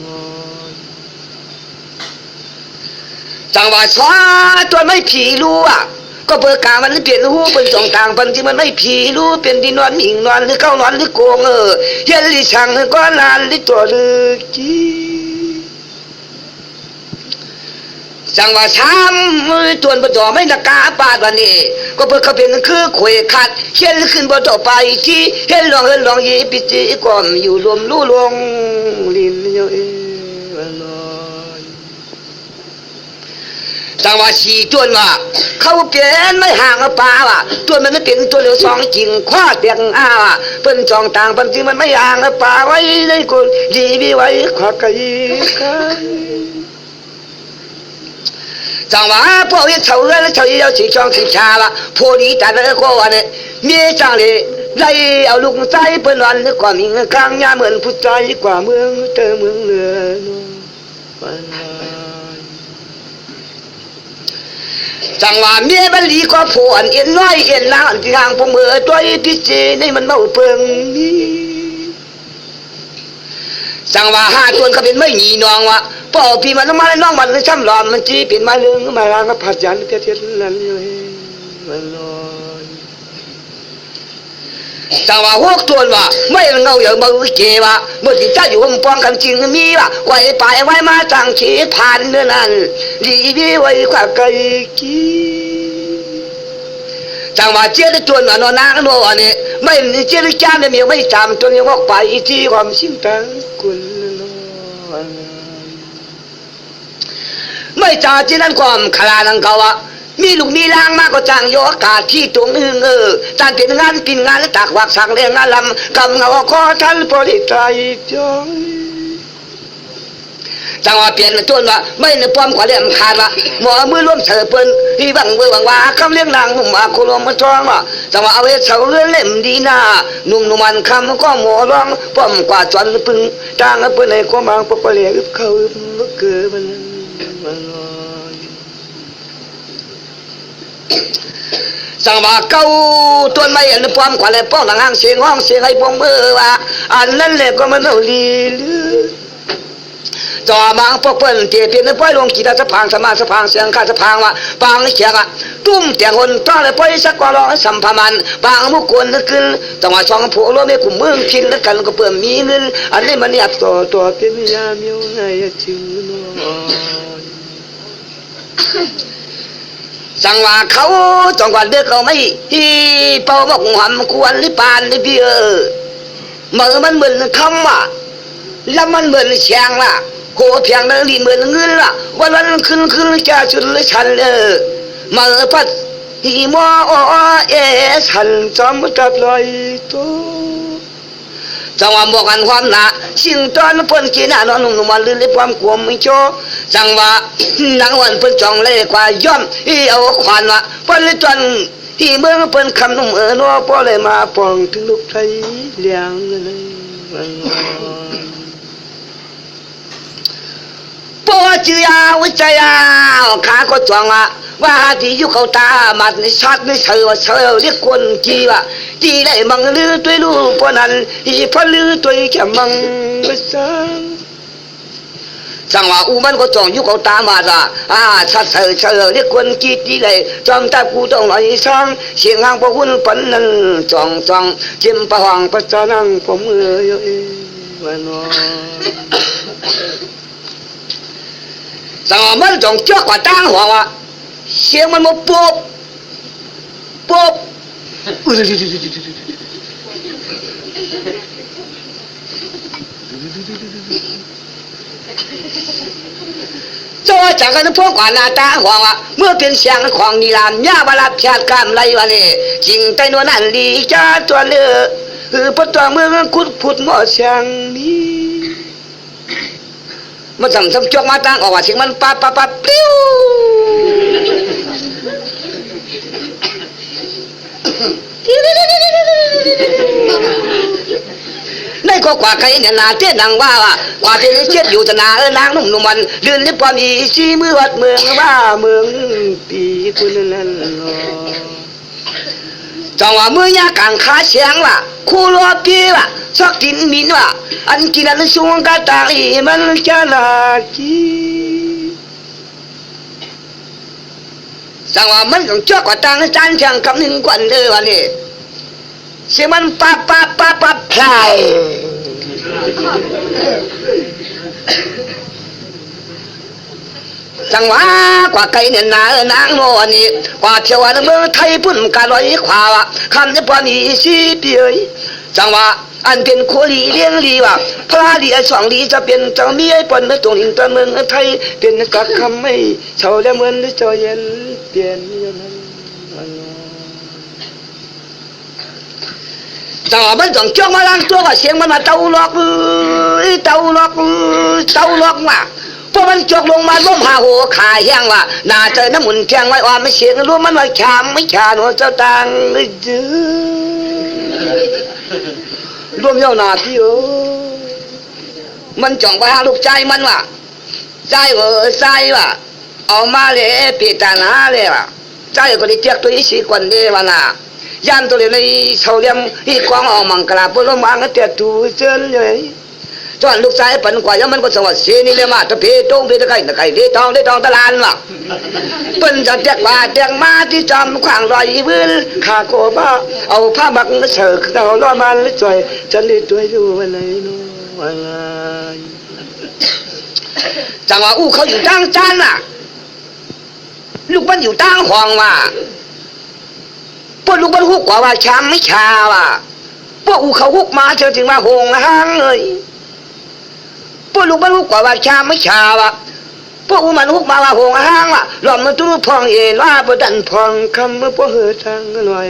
S2: จังว่าสวาตัวไม่ผีรู้อ่ะก็เปิดกามันเปลี่ยนหูเป็นสองทางพันที่มันไม่ผีรู้เป็นที่นอนหิงนอนหรือเข้านอนหรือโกงเย็นลิช่างก็นานลิตัวลึกจีจังว่าช้ำตัวบดอไม่นักกาปาดวันนี้ก็เปิดเขาเป็นคือขวยขัดเขียนขึ้นบดอไปที่เห็นลองยีปิจิก่อนอยู่รวมลู่ลงลินเยอะจังว่าสีตัวว่าเขาเปลี่ยนไม่ห่างป่าว่ะตัวมันไม่เป็นตัวเหลือสองจริงคว้าเตียงว่ะเพิ่นจองต่างบางทีมันไม่ห่างป่าไว้เลยคนดีวิไว้ขวาไกลจังว่าพวกนี้เฉาเลยเฉาเอาสีช่องสีชาละพวกนี้แต่ละก็วันนี้มีจังเลยไล่เอาลูกใจเพิ่นวันแล้วก็มีกลางยาเหมือนผู้ใจกว่าเมืองเตอเมืองเหนือจังว่าเมียบันลีก็ผวนเอ็นน้อยเอ็นนางที่ทางพมือตัวพิเจนี่มันเมาเปิงนี่จังว่าห้าตัวเขาเป็นไม่หนีน้องวะป่อพี่มันมาน้องมันเลยช้ำหลอนมันจีเป็นมาเรื่องมาลางก็ผัดยันเทียนนั่นเลยมันลอย จังว่าหกตัวว่าไม่เงาอย่ามือเกว่าเมื่อที่จะอยู่ผมป้องกันจริงมีว่าไว้ไปไว้มาจังขีผ่านเนื้อนั้นดีดีไว้กว่าไกลกี้จังว่าเจ้าตัวนั้นนางโน่เนี่ยไม่เจ้าจ้าเนี่ยมีไม่จำตัวนี้ว่าไปที่ความสิ้นตังกุลไม่จ่าที่นั่นความขลานังเขาว่ามีลูกมีลางมากก็จังโยกาที่ตรงจานเป็นงานปินงานและตากวักสักเรียงงานลำกำเงาคอท่านโปรดิใจจอยจังว่าเปลี่ยนตัวว่าไม่ในป้อมกว่าเรื่องขาดว่าหมอมือร่วมเสือเปิ้นที่บังเบือบังว่าคำเลี้ยงนางหนุ่มมาคุลมมาทองว่าจังว่าเอาไว้เสาเลื่อนเล่มดีหน้าหนุ่มมันคำก็หมอร้องป้อมกว่าจวนปึงจางเปิ้นในความบางปปเลียอึบเขาอึบเกิดมันสังว่าเก้าตัวไม่อันป้อมกว่าเลยป้องหลังห้างเสียงห้องเสียงให้ป้องเบอร์ว่าอันนั้นแหละก็มันเอาลีลือจอมังพวกเปิ้นเตียเพียนป้อยลงกีตาร์สะพางสมาสะพางเสียงข้าสะพางว่าปางเขียกอะตุ้มเตียงคนต้อนเลยป้อยสักกว่าร้อยสัมภามันปางมุกคนนึกขึ้นจังหวะช่องผัวรถไม่กลุ่มเมืองกินแล้วกันก็เปิ่มมีเงินอันนี้มันเนี่ยตัวเป็นยาเมียวไงจึงสังว่าเขาจังหวัดเด็กเขาไม่ที่เป่าบอกหำควรหรือปานหรือพี่มือมันเหมือนคำว่ะแล้วมันเหมือนเชียงล่ะโหเพียงนั้นดีเหมือนเงินล่ะวันขึ้นแกชุดเลยฉันมือพัดที่มอฉันจำตัดลอยตัวจังว่าบอกกันความหนาสิ่งตอนเพิ่นกินนอนนุ่มมันลื่นเลยความกลัวไม่โจจังว่านังวันเพิ่นจองเลยกว่าย่อมเอาขวานว่าเพิ่นเลยจนที่เมืองเพิ่นคำนุ่มนัวพอเลยมาปองถึงลูกไทยเลี้ยงเลยปอจือยาวใจยาวขาก็จองว่าที่อยู่เขาตามัดในชัดในเสือเรียกคนจีว่าจีได้มังลือตัวลูกปอนั้นอีพอลือตัวแค่มังสังว่าอูมันก็จองอยู่เขาตามาจ้ะชัดเสือเรียกคนจีจีได้จอมตากูต้องไอ้ช่างเสียงหางพอหุ่นปันนั้นจองจิ้มปะหางปัจจานังผมวันนสังว่ามันจองเจ้ากว่าตั้งหัวว่าเสียงมันมาปุ๊บเจ้าจากกันพวกกว่านาตาหัวว่าเมื่อเป็นเสียงของนิรามย่าบาลับชาติกามไรวะนี่จริงแต่นวลนั่นดีจ้าตัวเลือพระตัวเมืองคุดผุดหม้อเสียงนี้มันสั่งจอกมาตั้งออกว่าเสียงมันปั๊บปิ้วในก็กว่าใครเนี่ยนาเตี้ยดังว่าที่เช็ดอยู่ตนานางนุ่มมันเดินลิบความอีซีมือวัดเมืองว่าเมืองปีคุณนั่นจังว่ามือยากางขาเสียงว่าคู่รอปีว่าสักกินมินว่าอันกินอันสูงกาตาอีมันจะลากีจังว่ามันต้องเจ้ากว่าตังจานจังคำหนึ่งกว่าเลยวันนี้เสียมันปั๊บพลายจังว่ากว่าไก่เนี่ยนางโนนี่กว่าเทวดาเมืองไทยพุ่นกาลอยขวาคำนี้พอมีสีเปียจังว่าอันเป็นโคลีเลี้ยงลีว่าพระลีสองลีจะเป็นเจ้าเมียปนตรงหินตะเมืองไทยเป็นกักคำไม่เฉาและเหมือนเจ้าเย็นเปลี่ยนจังว่ามันต้องจ้องมาล้างตัวว่าเสียงมันมาเต้าล็อกมาเพราะมันจกลงมาล้มหาหัวขาแห้งว่าน่าจะน้ำหมุนแข็งไว้ว่าไม่เสียงรู้มันว่าชามไม่ชาหนูเจ้าตังรวมเย้าหน้าพี่มันจ่องไปหาลูกใจมันว่าใจว่าเอามาเลยปีตาหนาเลยว่าใจก็ได้เทียบตัวอีสีกวนเดวนายันตัวเลยในเสาเลี้ยมอีกวางออกมังกราบลงมาก็เตียตูเจนเลย จนลูกชายปันกว่ายังมันก็สวัสดิ์เสียนี่เลยมาตะเพตงเพตะไก่ตะไก่เททองตะลานว่ะเปิ้นจะแจกว่าแจกมาที่จอมขวางรอยพื้นข้าโกบ้าเอาผ้าบักเสิร์ฟเอาล้อมันเลยจ่อยจะเลี้ยตัวอยู่อะไรนู้อะไรจังว่าอู้เขาอยู่ตั้งจันน่ะลูกมันอยู่ตั้งห้องว่ะพวกลูกมันฮุกกว่าช้ำไม่ชาว่ะพวกอูเขาฮุกมาเจอถึงมาหงห้างเลยพวกลูกมันฮุกกว่าช้ำไม่ชาว่ะพวกอูมันฮุกมาว่าหงห้างว่ะหล่อมมันตู้พองเอ็นว่าประดันพองคำเมื่อพวกเฮทางลอย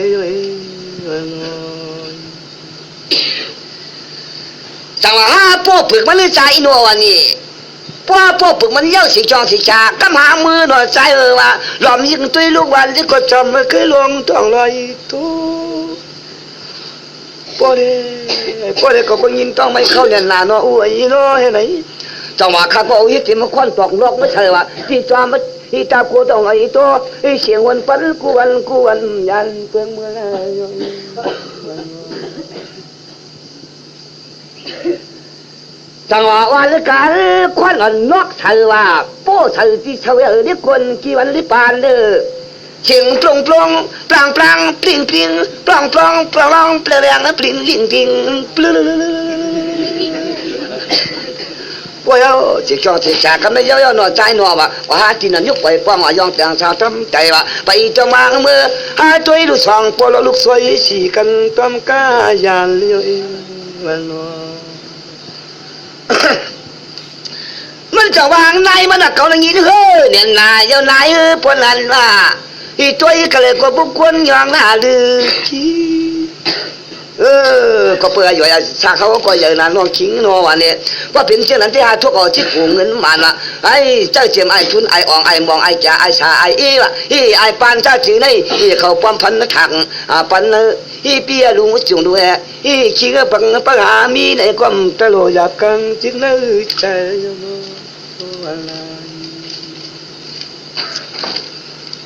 S2: จังว่าห้าพวกปึกมันเลยใจนัววันนี้พวกปึกมันเย้าสีจองสีชากำหามือหน่อยใจว่าหล่อมยิงตุยลูกวันที่ก็จำไม่เคยลงต้องลอยตู้พอได้ก็ยินต้องไม่เข้าเนี่ยนาเนาะอุ้ยเนาะเห็นไหมจังหวะข้าก็เอาหิ้ที่มาควันตอกนอกไม่ใช่ว่าที่จอมที่ตากูต้องไอ้ตัวไอ้เสียงวันปันกูวันยันเปลืองเมื่อไรจังหวะวันละกันควันอ่อนนอกเธอว่าโป้เธอที่เธอเรียกคนกี่วันริปานเด้อเสียงปลงปลางปลิ้งปลองเปลี่ยนปลิ้งลิงปลื้ว่าเอาจิตจองจิตจากกันไม่ย่อหน่อใจหน่อว่าหาที่นั่นยุบไปป้องว่ายองแต่งชาทำใจว่าไปจะมาเมื่อหาตัวลูกสองปลลูกสวยสีกันต้มก้ายานเลี้ยววันนมันจะวางในมันเขาอย่างนี้เฮ้ยเนี่ยนายเจ้านายพวกนั้นว่าอีตัวอีกเลยก็บุกวนยองหน้าลือก็เปื่อยอยู่ชาเขาก็อย่างนั้นน้องขิงน้องวันนี้ว่าเป็นเช่นนั้นที่หาทุกเอาที่ผูกเงินมันละไอ้เจ้าเจียมไอ้ทุนไอ้อ่องไอ้มองไอ้จ่าไอ้ชาไอ้อีวะอีไอ้ปานเจ้าจีนี่อีเขาป้อมพันนักถังปันอีเปียลุงจุงดูแฮอีขี้ก็ปังปังหามีในความตลอดอยากกันจิตนึกใจ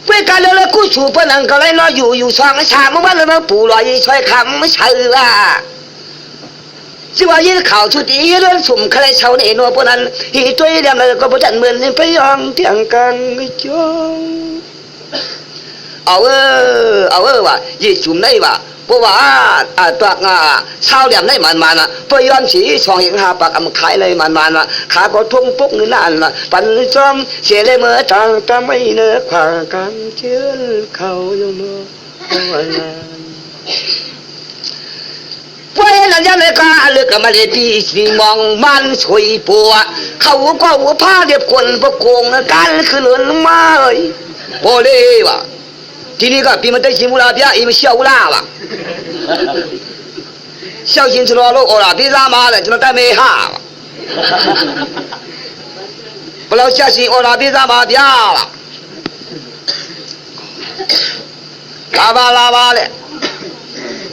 S2: เพื่อการเลือกกู้ชูเพื่อนังก็เลยน้อยอยู่ซองชาเมื่อวันเราปู่ลอยช่วยคำไม่ใช่ว่าสิว่ายิ่งข่าวชุดนี้เรื่องสุ่มใครชาวเนโนพวกนั้นฮีตัวเดียวเลยก็ประจันเหมือนพยองเที่ยงกันจงเอาว่ายี่จุ่มได้ว่าเพราะว่าตัวชาวเดียมได้มันนะพยองสีช่องหิงหาปากอำขายเลยมันขาก็ทุ่งปุ๊กเงินนั่นปันจอมเสียเลยเมื่อทางตาไม่เนื้อขวางกันเชื่อเขาอยู่เมื่อวันนั้นพวกนั้นยังไม่กล้าเลือกมาเลยที่สิมองมันช่วยปัวเขาก็หัวผ้าเดียบคนประโกงกันคือเลือนมาเลยพอเลยวะทีนี้ก็ปีมันได้ชิมุลาเบียอีมันเชี่ยวลาวะเชี่ยวชินชโลโลโอลาพี่รามาเลยจะมาได้ไม่ห่าวะพอเราเชี่ยวชินโอลาพี่รามาเบียวะลาบาเลย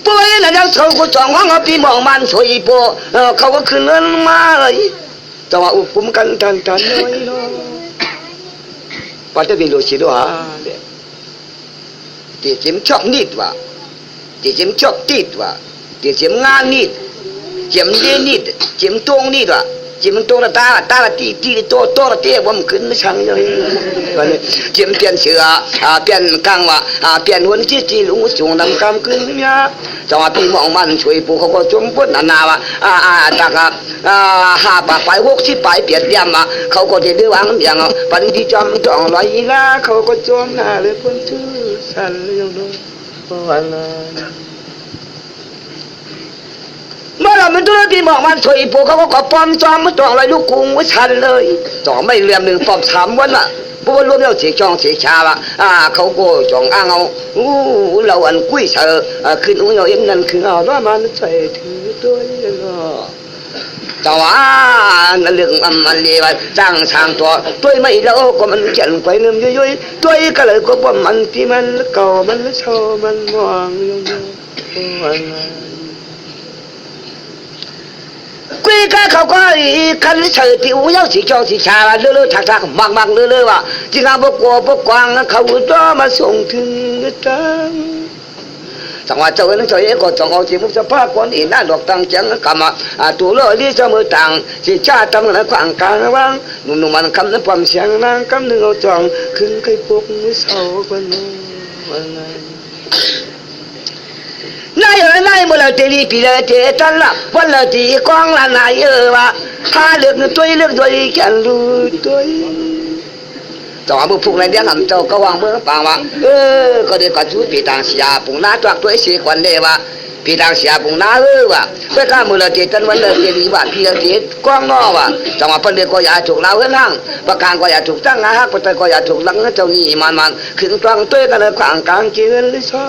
S2: พวกนั้นยังเขาก็จ้องว่าเขาพี่มองมันช่วยปัวเขาก็คือเงินมาเลยแต่ว่าอุปมกันทันน้อยเนาะปัจจุบันเราชิโร่ฮะที่จิมชอบนิดว่ะที่จิมชอบติดว่ะที่จิมงานนิดจิมเย็นนิดจิมตรงนิดว่ะจิมตรงละตาละตีโตละเตี้ยว่ามันขึ้นไม่ช่างเลยวันนี้จิมเปลี่ยนเสือเปลี่ยนกลางว่ะเปลี่ยนหัวจีลุงจงดำกำขึ้นเนี่ยจังหวะพี่มองมันช่วยปูเขาก็จมปุ๊บนาว่ะตากหาปากไป60ไปเปลี่ยนยามเขาก็จะดื้อวางอย่างปันที่จอมจ้องลอยละเขาก็จมหน้าเลยพ้นชื่อสั่นเลยอย่างนู้นวันนั้นเมื่อเราเป็นตัวที่บอกมันช่วยปูเขาก็ป้อมจอมไม่ต้องลอยลูกกุ้งไว้สั่นเลยจ่อไม่เรียมหนึ่งป้อม3 วันเพราะว่ารวมแล้วเสียจองเสียชาเขาก็จ่องอ้างเอาเราอันกุ้ยเสือขึ้นอุ้งเราเอ็มนั่นคือเอาว่ามันใส่ถือตัวเนาะแต่ว่าเรื่องมันเรียกว่าจ้างสร้างตัวไม่แล้วก็มันเขียนไปนึงยุ่ยตัวก็เลยก็ป้อมมันที่มันเก่ามันโชว์มันมองอยู่กุยก็เขาก็คันเฉยผิวเย้าสีจองสีชาเลื่อยถักมักเลื่อยว่าจริงๆบกกลัวบกกวางเขาตัวมาส่งถึงจัง จังหวะเจ้านั้นเจ้าเอ๋ก็ต้องเอาที่มุสภาพคนอีน่าดอกตังจังกรรมตัวเลือดจะมือต่างที่ชาตั้งนั้นขวางกลางว่างนุ่มมันคำนั้นความเสียงนางคำหนึ่งเอาจองขึ้นเคยปลุกมือเศร้าคนนึงนายนายเมื่อเราเตลีปีเลยเตตันละวันเราตีกองละนายว่าหาเลือกตัวเลือกตัวแก่รู้ตัวจังหวะมือผูกในเดียงเจ้าก็วางมือปางว่าก็เดี๋ยวก็ช่วยปีต่างเสียปุ่งน้าตัวตัวเสียควันเดียวว่าปีต่างเสียปุ่งน้าว่าเพื่อการมือเราเตตันวันเราเตลีว่าพี่เราเตกองนอว่าจังหวะประเดี๋ยวก็อย่าถูกเราเฮือนห้างประการก็อย่าถูกตั้งนะฮะประเดี๋ยวก็อย่าถูกลังเจ้านี่มันขึ้นกลางตัวกันเลยขวางกลางเกลือเลยซ้อ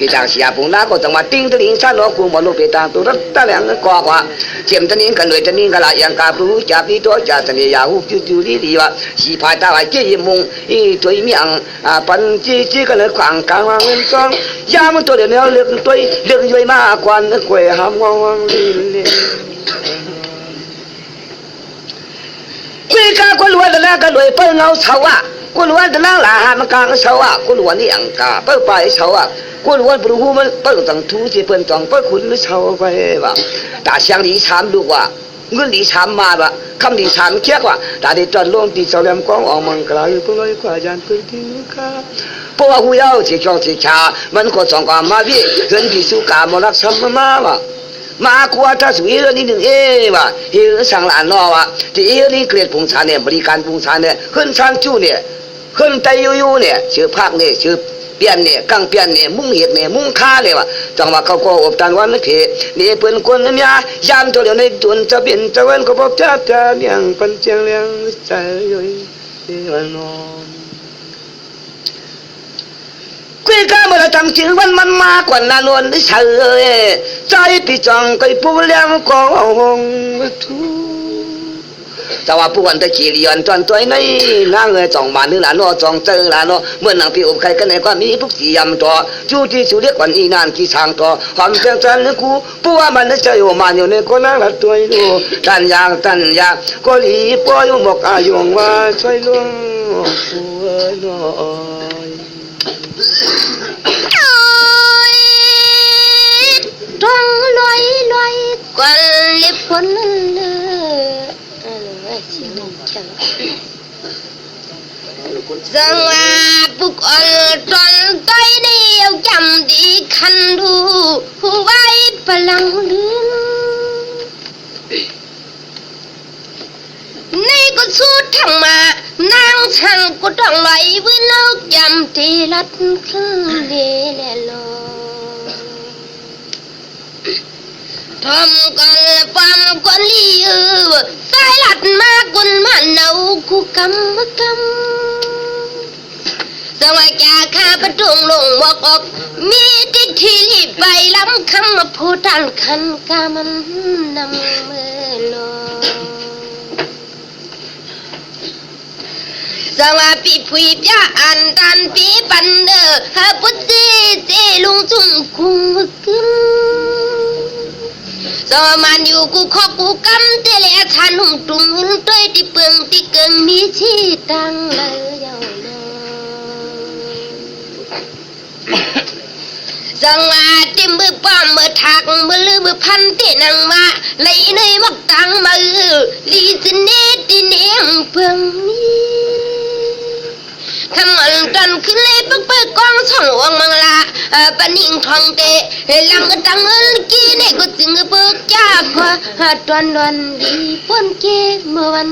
S2: ปีต่างเสียปุ่งน้าก็จังหวะติ้งตะลิงชาโนกุบอลลูปีต่างตัวรัตตะแหลงกว่าเจียมตะนิงกันเลยตะนิงกันละยังกาบรู้จับที่ตัวจ่าตะเนียหูจู่ๆดีว่าสีพายตาไว้เจียมมุงอีตัวเมียงปันจีกันเลยขวางกลางวางเงินซองยามันตัวเดียวเลือกตัวเลือกย่อยมากกว่านึกเวหามวางลีคุยกันคนรวยแต่ละกันรวยเปิ้ลเงาเสาอ่ะคนรวยแต่ละหลาหามกลางเสาอ่ะคนรวยนี่อังกาเปิ้ลไปเสาอ่ะคนรวยบรูฮูมันเปิ้ลต้องทูที่เปิ้ลต้องเปิ้ลคุณเสาไปว่าตาเสียงดีถามดูว่าเงินดีถามมาว่าคำดีถามเทียกว่าตาดีจอดลงที่เสาแหลมกองออกมังกลาอยู่พุ่งลอยกว่าจานพื้นที่นู้ค่ะเพราะว่าหูยาวที่ช่องที่ชามันก็ส่งความมาพี่เงินที่สุกามรักซ้ำมาว่ามาคัวถ้าสุยนี่หนึ่งว่าเฮือสังหลานนอว่าที่เฮือนี่เกลียดพุงชาเนี่ยบริการพุงชาเนี่ยขึ้นช่างจู้เนี่ยขึ้นไตยูเนี่ยชื่อภาคเนี่ยชื่อเปลี่ยนเนี่ยกังเปลี่ยนเนี่ยมุ่งเหตุเนี่ยมุ่งฆ่าเลยว่าจังว่าเขาก็อบตันวันนึกเหนี่เปิ้นคนเนี่ยยามตัวเดียวในตุนจะเป็นจะเว้นก็พบจะเมียงปันเจียงเลี้ยงใจย่อยวันนอนคุยกันเมื่อตั้งชื่อวันมันมากกว่านาลวนได้เฉยใจปีจังไปผู้เลี้ยงกองทุแต่ว่าผู้วันตะขี้เลียนตอนตัวนี้นางเอ๋ยจ่องมานึกหลานนอจ่องเจอหลานนอเมื่อนางพี่อบใครกันในความมีพวกสียำตัวจูที่สุเรียกวันอีนานกี่ทางตัวความเจ้าจันนึกกูผู้ว่ามันจะอยู่มาอยู่ในคนนั้นละตัวอยู่ตันยางก็หลีปล่อยหมกอายุว่าช่วยลุงผู้น้อย
S3: ท้องลอยกวนเล็บคนจังว่าปุกอ่อนตอนต้อยเดียวจำดีคันดูผู้ไว้พลังลืมนี่ก็สู้ทั้งมานางช่างก็ต้องไหลวินกจำทีลัดขึ้นเดลโลทำกันปั๊มกันลีสายลัดมากุนมันเอาคู่กำสวัสดีข้าประตุงลงวอกอกมีทิทีรีบไปล้ำคำมาพูดตันคันกามันนำมือลสวัสดีผุยยาอันตันปีปันเดอฮะพุทธิเจลุงจุ่มคุงขึ้นสวมันอยู่กูขอกูกำเตะเลยฉันหุ่งตุงหุ่นตัวที่เปิงที่เกิงมีชีตังเลยยาวจังว่าที่มือป้อมมือถักมือลือมือพันที่นังมาเลยในมักตังมือลีสิเนติเนียงเพิ่งนี้คำมันตันขึ้นเลยปักเปิดกองช่องวงมังละปนิงทองเตะหลังตังเงินกี้เนี่ยก็จึงเบิกจากว่าตอนดีป้นเกเมื่อวัน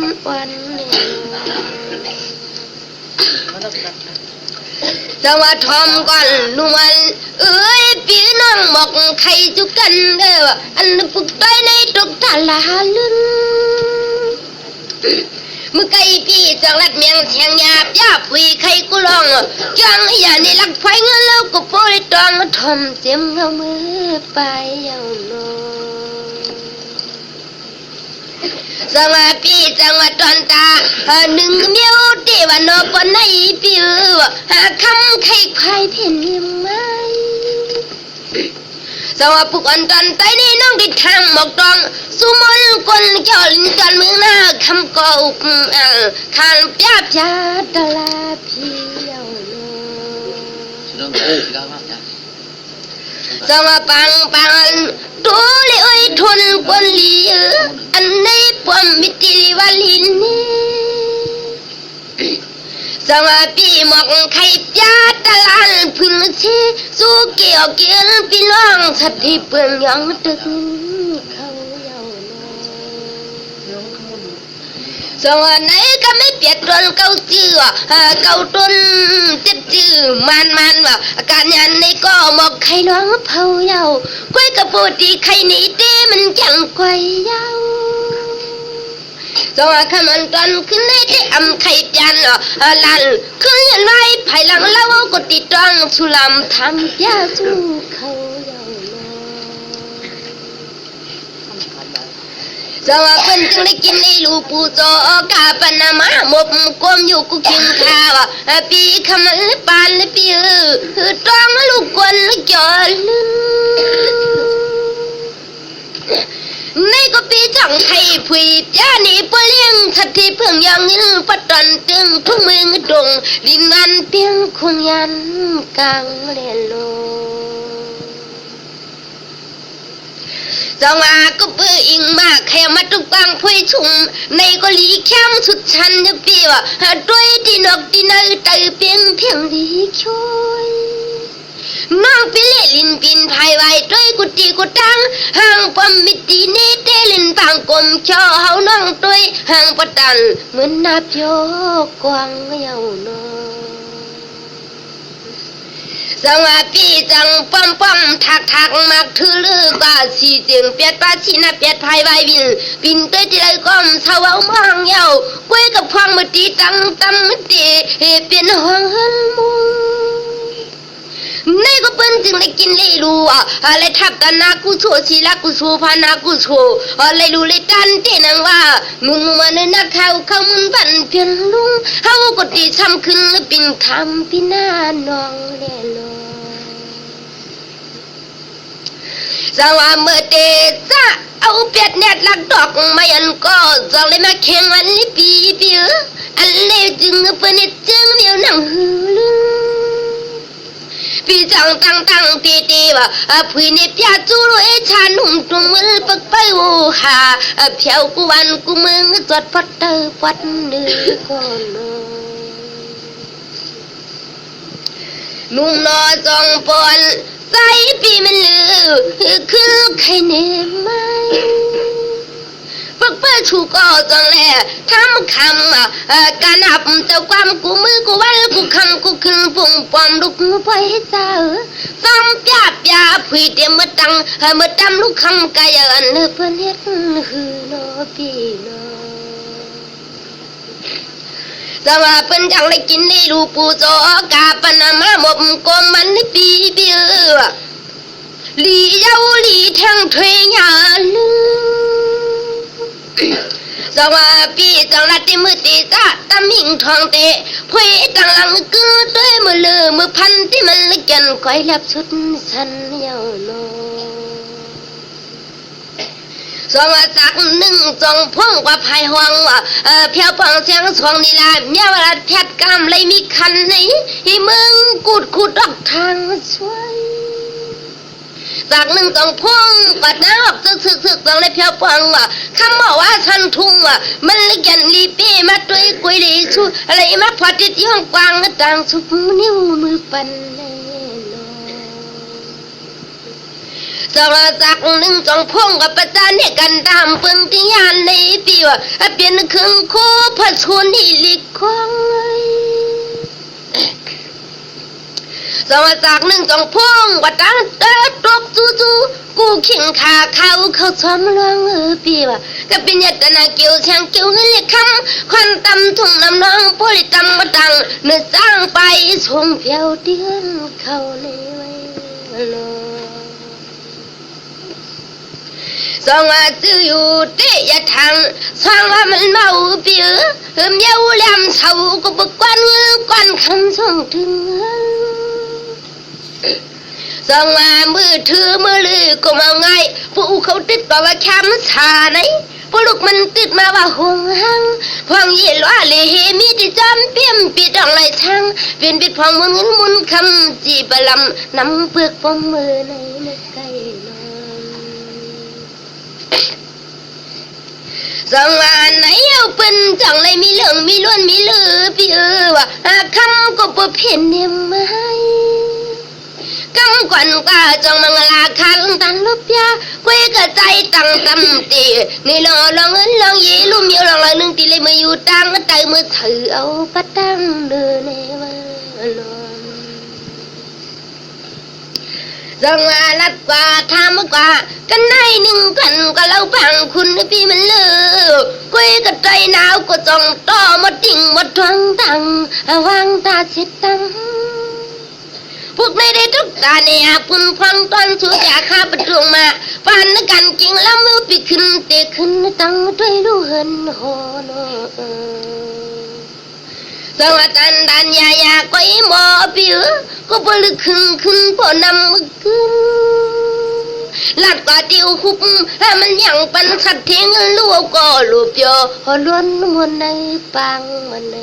S3: จังว่าทอมก่อนนวลพี่น้องบอกใครจุกันเด้ออันปุกต้อยในตุกตาลาลึนมือไก่พี่จังลัดเมียงเชียงหยาบยาปุยใครกูลองจังอย่านี่ลักไฟเงินแล้วก็โปรยตองทอมเจียมเงามือไปยาวโนจังว่าพี่จังว่าตอนตาหนึ่งเมียวเทวันนปนในพี่คำใครใครเพ่นยังไงจังว่าปุกอันตันไตนี่น้องได้ทางหมอกตองสุมนคนเจ้าลินจันเมืองหน้าคำกอุกขานปยาบยาตลาพี่ยาวโน สมาปังตัวเลยเอ้ยทนกวนลีอันในปวมมิติลิวาลินสมาปีหมอกไข่ยาตะลานพึ่งชีสู้เกี่ยวเกี่ยวพี่น้องสัตว์ที่เปลืองยังตึกเขาเยาสมาไหนก็ไม่เปียกตนเกาจื้อเกาตนเจ็บจื้อมันว่าอาการยันในก็หมอกไข่น้องเผาเยาก้อยกระโปดีไข่หนีเต้มันจังก้อยเยาสว่าขมันตอนขึ้นในที่อำไข่จันลันขึ้นยันไว้ภายหลังเล่าก็ติดต้องสุลำทำยาสู้เขาเยาสว่าเป็นจึงได้กินในลูกปูโจกาปนามาหมบกลมอยู่กุกินข้าวปีขมันปานปีต้องลูกกวนจอลืในก็ปีจังไทยผุยจ้านี่เปลี่ยงทัดที่เพิ่งยังเงินปัดตันตึงทุ่งเมืองดงดินนันเพียงคงยันกลางเรโลจังว่าก็เปื่ออิงมากแค่มาตุกบางพุยชุ่มในก็ลีแค้มสุดชันจะปีว่าด้วยที่นกที่นาเตยเพียงดีช่วยน้องพิเลลินปินภายไว้ด้วยกุฏิกุตังห่างปมมิตีเนเตลินปางกลมช่อเฮาน้องด้วยห่างปะตันเหมือนนับโยกวางเยาวนอสังว่าปีจังป้อมทักมักถือลือกว่าสีเจียงเปียดป้าชีนาเปียดภายไว้บินด้วยที่ไรก้มสาวมองเยาก้วยกับพวงมือตีตั้มตีเป็นห้องหันมุงในก็เป็นจึงได้กินเลยรู้อะไรทับกันนากูโชชีละกูโชพานากูโชอะไรรู้เลยตันเตนังว่ามึงมันนักเขามึงบันเพียงลุงเฮาก็ตีช้ำขึ้นปิ่นคำพี่น้าน้องแลโลสว่าเมื่อเตจะเอาเปียดแนดลักดอกมายันก็จังเลยมาแข่งวันนี้ปีอันเล่จึงเปิ้นจึงเมียวนั่งหือลือปีจังตั้งตีว่าผู้นี่เปียจูรวยชานุ่มตรงมือปักไปโอหาเพียวกูวันกูมึงจดพัดเตอปัดเนื้อก่อนนุ่มนอจองปอนใส่ปีมันลือคือใครเนมปักเปิดชูก็จังแลทำคำการนับเจ้าความกูมือกูวันกูคำกูขึ้นปุ่งปอมลูกไปเจ้าซ้ำยาผุยเตมตังเมื่อตำลูกคำกายอันเพื่อนเฮ็ดหือโนปีโนสว่าเป็นจังได้กินได้ลูกปูโจกาปนามาหมบกมมันปีลีเย้าลีทั้งถวยหยาลืสว่าปีจังรัดที่มือตีจ้าตำหิงทองเตะพวยตังหลังกือด้วยมือเลือมือพันที่มันละกันก้อยแลบสุดสันเยาโนสว่าจากหนึ่งจงพ่องกว่าภายห้องว่าเพียวปังเสียงสองนี่ละเมียวรัดแพทกามเลยมีคันไหนให้มึงกูดออกทางช่วยจากหนึ่งจงพ่องปัดน้ำออกซึกจังเลยเพียวปังว่าคำบอกว่าทันทุ่งว่ามันเลยกันรีเป้มาด้วยกุยดีชูอะไรมาพอติดที่ห้องกวางต่างสุกนิ้วมือปันสว่าจากหนึ่งจงพ่งกับประจานให้กันตามเปิงที่ยานในปีว่าเปลี่ยนครึ่งโคพัดชนที่ลิกคองสว่าจากหนึ่งจงพ่งว่าตั้งเตะตกจู่กูขิงขาเขาซ้อมร้องปีว่าก็เป็นยัตนาเกี่ยวช่างเกี่ยวเงินเล็กคำควันตำทุ่งน้ำน้องโพลิตำมาดังเนื้อสร้างไปชงเพียวเดือนเขาในไว้โลสองว่าจื้ออยู่เตะยะทางสองว่ามันเมาเปียเมียวแหลมเฉาก็บกวนคำส่งถึงสองว่ามือถือมือลือก็มาไงผู้เขาติดต่อว่าแคมชาไหน ปลุกมันติดมาว่าหงหังพองเยลว่าเลเฮมีที่จำเพียมปิดองไหลช่างเป็นปิดพองมุนเงินมุนคำจีบลำนำเปลือกปมมือในนึกไก่นอนสังวานไหนเอาเป็นจังเลยมีเหลืองมีล้วนมีลือพี่ว่าคำก็บ่เพ่นเนียมไม้กำกวนกาจงมังลาคันตันลุบยาคุยกระใจตั้งตำตีนี่ลองเงินลองยีลุ่มเยอะลองหนึ่งตีเลยมาอยู่ตั้งใจมือถือเอาปัดตั้งเดินในวันนอนจังว่าลัดกว่าทำกว่ากันในหนึ่งกันก็เล่าบังคุณพี่มันเลือคุยกระใจหนาวก็จ้องต่อมาติ่งมาทวงตังวางตาเช็ดตังพวกในได้ทุกตาเนี่ยปุ่นพังตอนชูจากข้าประตูมาฟันกันจริงแล้วมือปีขึ้นเตะขึ้นตั้งด้วยลูกเหินหอนสวัสดันดันยาก็อีหมอผิวก็บลึกขึ้นพอนำมือขึ้นลัดกว่าเดียวหุบให้มันยังปันสัตว์เทงลูกก็ลูกเดียวล้วนมันในปังมันใน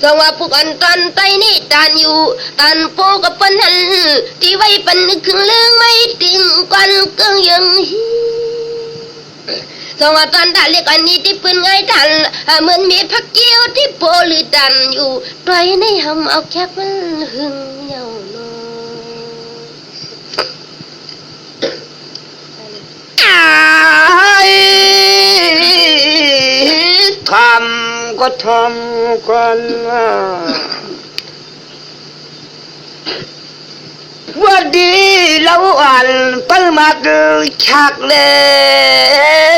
S3: สว่าพวกอันตันไตนี่ตันอยู่ตันโปกับปันหันที่ไว้ปันครึ่งเรื่องไม่ติงกันเกิงยังสว่าตันตาเล็กอันนี้ที่ปืนไงตันเหมือนมีพักเกี้ยวที่โปหรือตันอยู่ปล่อยในหำเอาแคบมันหึงเยาวน
S2: ทำก็ทำกันว่าดีเราอ่านปรมาเกิดชักเล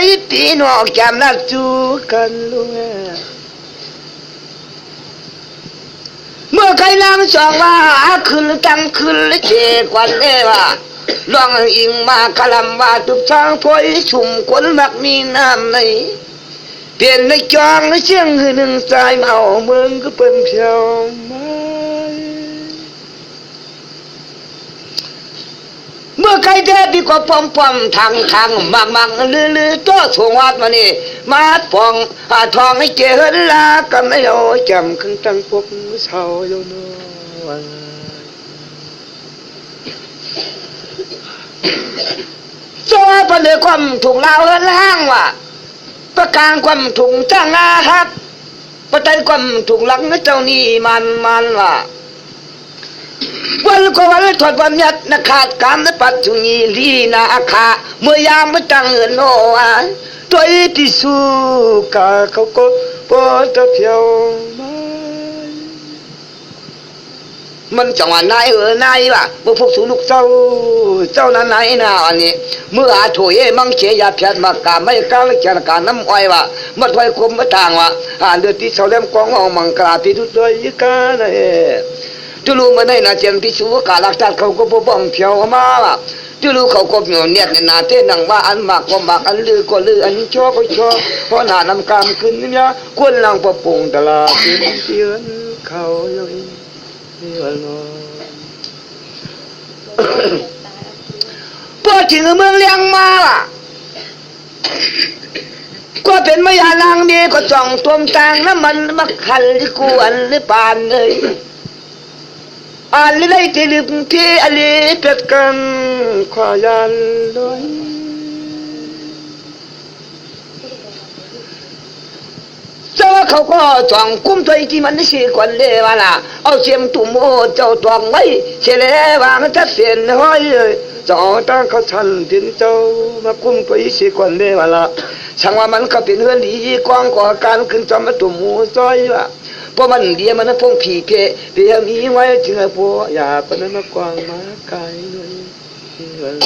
S2: ยพี่น้องจำนัดจูกันลุงเมื่อใครนั่งสองว่าคืนตั้งคืนและเจกวันเลยว่าลองอิงมาคลำว่าทุกทางพอยชุ่มคนมักมีน้ำในเปลี่ยนในจองในเชียงหนึ่งใจเมาเมืองก็เป็นเพียวมาเมื่อใครเดินดีกว่าปอมทางมังลือตัวสวงวัดมานี่มาปองทองให้เจริญลากันไม่เอาจำขึ้นตั้งพบเศร้าโยนโซ่ประเดี๋ยวความถูกเล่าเฮินห้างว่าประกางความถูกจ้างงาครับประเดี๋ยวความถูกหลังเจ้านี่มันว่าวันก็วันถอดวันยัดนักขาดกรรมนัปัจจุนีลีนาอาคาเมื่อยามไม่ตั้งเงินโอ้ยตัวที่สู้กาเขาก็ปวดเพียวมันจังหวะนายนายว่ะเมื่อพวกสูลูกเจ้านั้นนายนะอันนี้เมื่ออาถอยมังเชียเพียรมากาไม่กล้าเกี่ยวกับน้ำอ้อยว่ะมาถอยคมมาต่างว่ะเดือดที่เสาเล่มกองเอามังกราที่ทุกตัวยึกกันเอ๋จุลูมันได้นาเจมที่สู้กาลักจัดเขาก็บ่มเพียวมาว่ะจุลูเขาก็เหนียวเนียดในนาเต้นังว่าอันมากก็มากอันลือก็ลืออันชั่วก็ชั่วเพราะหน้านำกามขึ้นเนี่ยควรลังประปงตลาดเตือนเขาเลยพอถึงเมืองเลี้ยงมาล่ะก็เป็นมายานางดีก็จ่องตวมต่างน้ำมันมาขันที่กูอันหรือปานเลยอันเลยที่ลืมที่อันนี้เป็ดกันขวายันเลยเจ้าเขาก็จ่องคุ้มใจที่มันไม่ใช่คนเลวล่ะเอาเสียมตุ่มโอเจ้าตวงไว้เฉลยวางจะเปลี่ยนห้อยเจ้าตั้งเขาทันดินเจ้ามาคุ้มใจสิคนเลวล่ะช่างว่ามันก็เป็นเรื่องดีกว้างกว่าการขึ้นจอมตุ่มโอซอยว่ะเพราะมันเดียมันพงผีเพเพียมีไว้จึงไอ้พวกอย่าปนมากว้างมาไกลเลย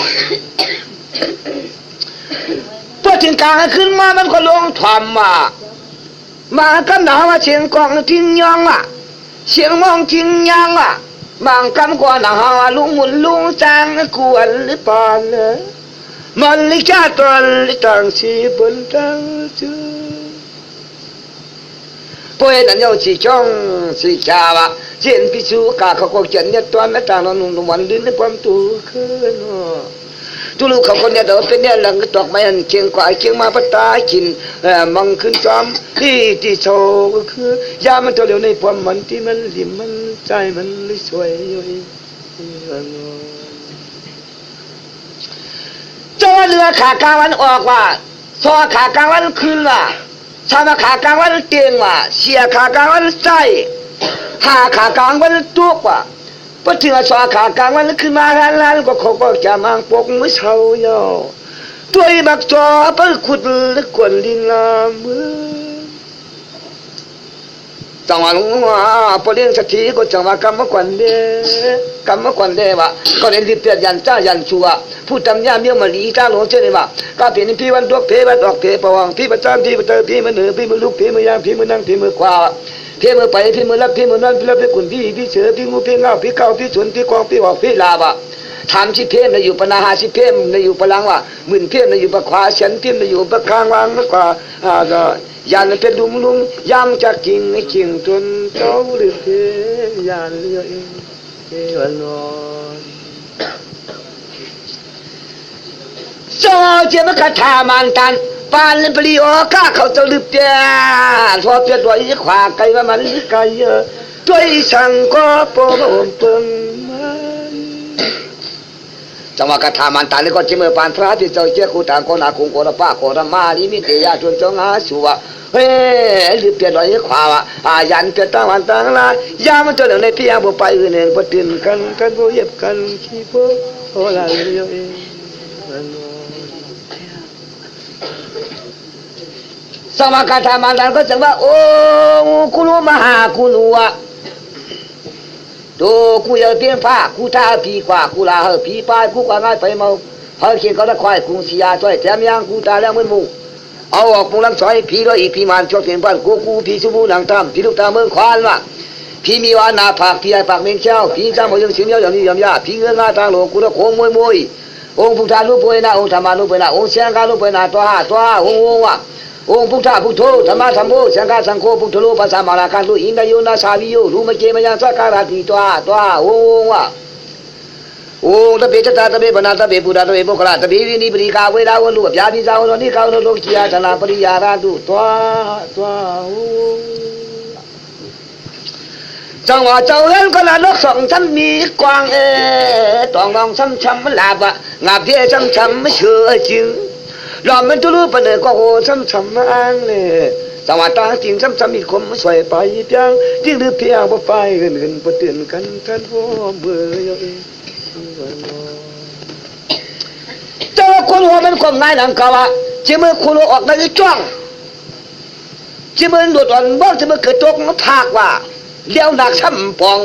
S2: พอถึงกลางขึ้นมามันก็ลงถอมมากันหนาว่าเชียงกองทิ้งยองอ่ะเชียงมองทิ้งยางอ่ะบางคำกว่าหนาว่าลุงหมุนลุงจางกวนหรือปานเลยมันลิจ้าตอนลิต่างสีบนตั้งจื้อพอเห็นอันยาวสีช่องสีชาวะเช่นพิสูกาเขาก็เขียนเนี่ยตัวไม่ต่างนอนนุ่มวันลิ้นในความตัวขึ้น ทุลูกเขาคนเนี่ยเดี๋ยวเป็นเนี่ยหลังก็ตอกไม้อันเคียงกว่าเคียงมาปตากินมังขึ้นจอมที่โชก็คือยามันตัวเดียวในความมันที่มันริมมันใจมันเลยสวยอยู่เจ้าเรือขากลางวันออกว่าซอขากลางวันขึ้นว่าชามาขากลางวันเตียงว่าเสียขากลางวันใจหาขากลางวันตุกว่าพอถึงซอขากลางวันขึ้นมาล้านก็เขาก็จะมังปกมือเช้าโยตัวบักจอเปิ้ลขุดลึกกวนดินลามือจังหวะลุงว่าพอเลี้ยงสักทีก็จังหวะกรรมกวนเดกรรมกวนเดว่าก็เรียนที่เปียยันจ้ายันชัวผู้ทำยามเยี่ยมมาลีจ้าหลวงเจ้าเนี่ยว่าก็เป็นพี่วันดวกเพวัดออกเพปวังพี่ประจานพี่ประเตอพี่มือเหนือพี่มือลุกพี่มือยามพี่มือนั่งพี่มือขวาพี่มือไปพี่มือรับพี่มือนอนพี่รับพี่กุนพี่เสือพี่งูพี่เงาพี่เก้าพี่สวนพี่กองพี่หอกพี่ลาบะทำชิเพมในอยู่ปนาหาชิเพมในอยู่พลังว่าหมื่นเพมในอยู่ปะขวาฉันเพมในอยู่ปะข้างวางกว่าก็ยันเป็นลุงยามจะกินไอ้กินจนเจ้าหรือเพมยันเลี้ยงเจ้านอนโซเจมกถามันตันปานปลีโอก้าเขาจะลืบเดียพอเปียดไว้ขวาไกลว่ามันไกลเยอะตัวสังก็ปมเปิงจังหวะกถามันตันแล้วก็เจมือปานพระที่เจ้าเจ้าคูต่างคนอาคงโกรป้าโกรมาลิมิเตียจนจงหาชัวเฮ้ยลืบเปียดไว้ขวาว่ายันเปียดตั้งวันตั้งลายามันตัวเหลืองในพี่อาบุไปอื่นเองพอตื่นกันโบเย็บกันขี้โบโอลาเลี้ยงสมการธรรมนั้นก็จะว่าโอ้กุลุมหากุลุวะดูกูเยอะเพียงผ้ากูท่าผีกว่ากูลาเฮผีปลายกูกว่าง่ายไปเมาเฮเขียนก็ได้ควายกูเสียช่วยแถมยังกูตาแล้วมันมูเอาออกมุงลำซอยผีร้อยอีผีมันชอบเปลี่ยนบ้านกูผีสมูหนังตามผีลูกตาเมืองควานว่าผีมีวานาผากผีไอปากเมงเช้าผีจ้าหมดยังเสียงอย่างนี้ยำยาผีเงินงาทางหลวงกูตะโค้งมวยองค์พุทธานุปวยนาองค์ธรรมานุปวยนาองค์เสียงกานุปวยนาตัวห้าองค์ว่าองค์พุทธะพุทโธธรรมะธรรมโมสังฆะสังโฆพุทโธโลปัสสะมาราคันตุอินทโยนาสาวิโยรูมเกมยังสักการะติตัวองค์ว่าองค์ตะเบจตาตะเบปนาตะเบปุระตะเบโมกขลาตะเบวินิปริกาเวลาวลุญาติสาวนิกาวโลกิยาธนาปริยาราตุตัวจังหวะเจ้าเล่นก็ละนกสองชั้นมีกวางตองลองช้ำๆลาบะงาเพียช้ำๆเชื่อจริงลอมมันทุลุปนก็โหช้ำๆอ้างเลยจังหวะตาจริงช้ำๆมีคมสวยไปเพียงที่ลือเพียงบ่ไปเงินบ่ตื่นกันท่านบ่เบื่อเจ้าคนหัวมันความง่ายนั่นก็ว่าจิมือคุณออกได้จ้องจิมือหลุดอ่อนบ่จิมือเกิดตกทากว่าเลี้ยวหนักช้ำปอง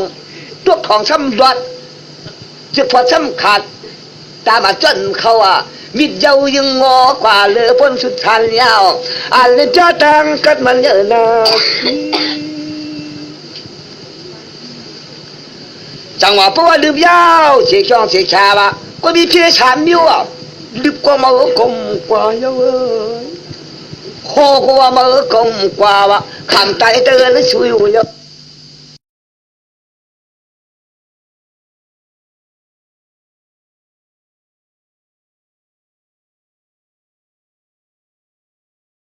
S2: ตัวของช้ำดอดจะพอช้ำขาดตามาจนเขามิดเย้ายังงอกว่าเลือพ้นสุดทันยาวอันนี้จะตั้งกัดมันเยอะนะจังหวะเพราะว่าลืมยาวเสียช่องเสียชาวะก็มีเพียง3 นิ้วลืมกว่ามือกลมกว่าเยอะโคกว่ามือกลมกว่าวะคำใจเตือนช่วยอยู่เยอะ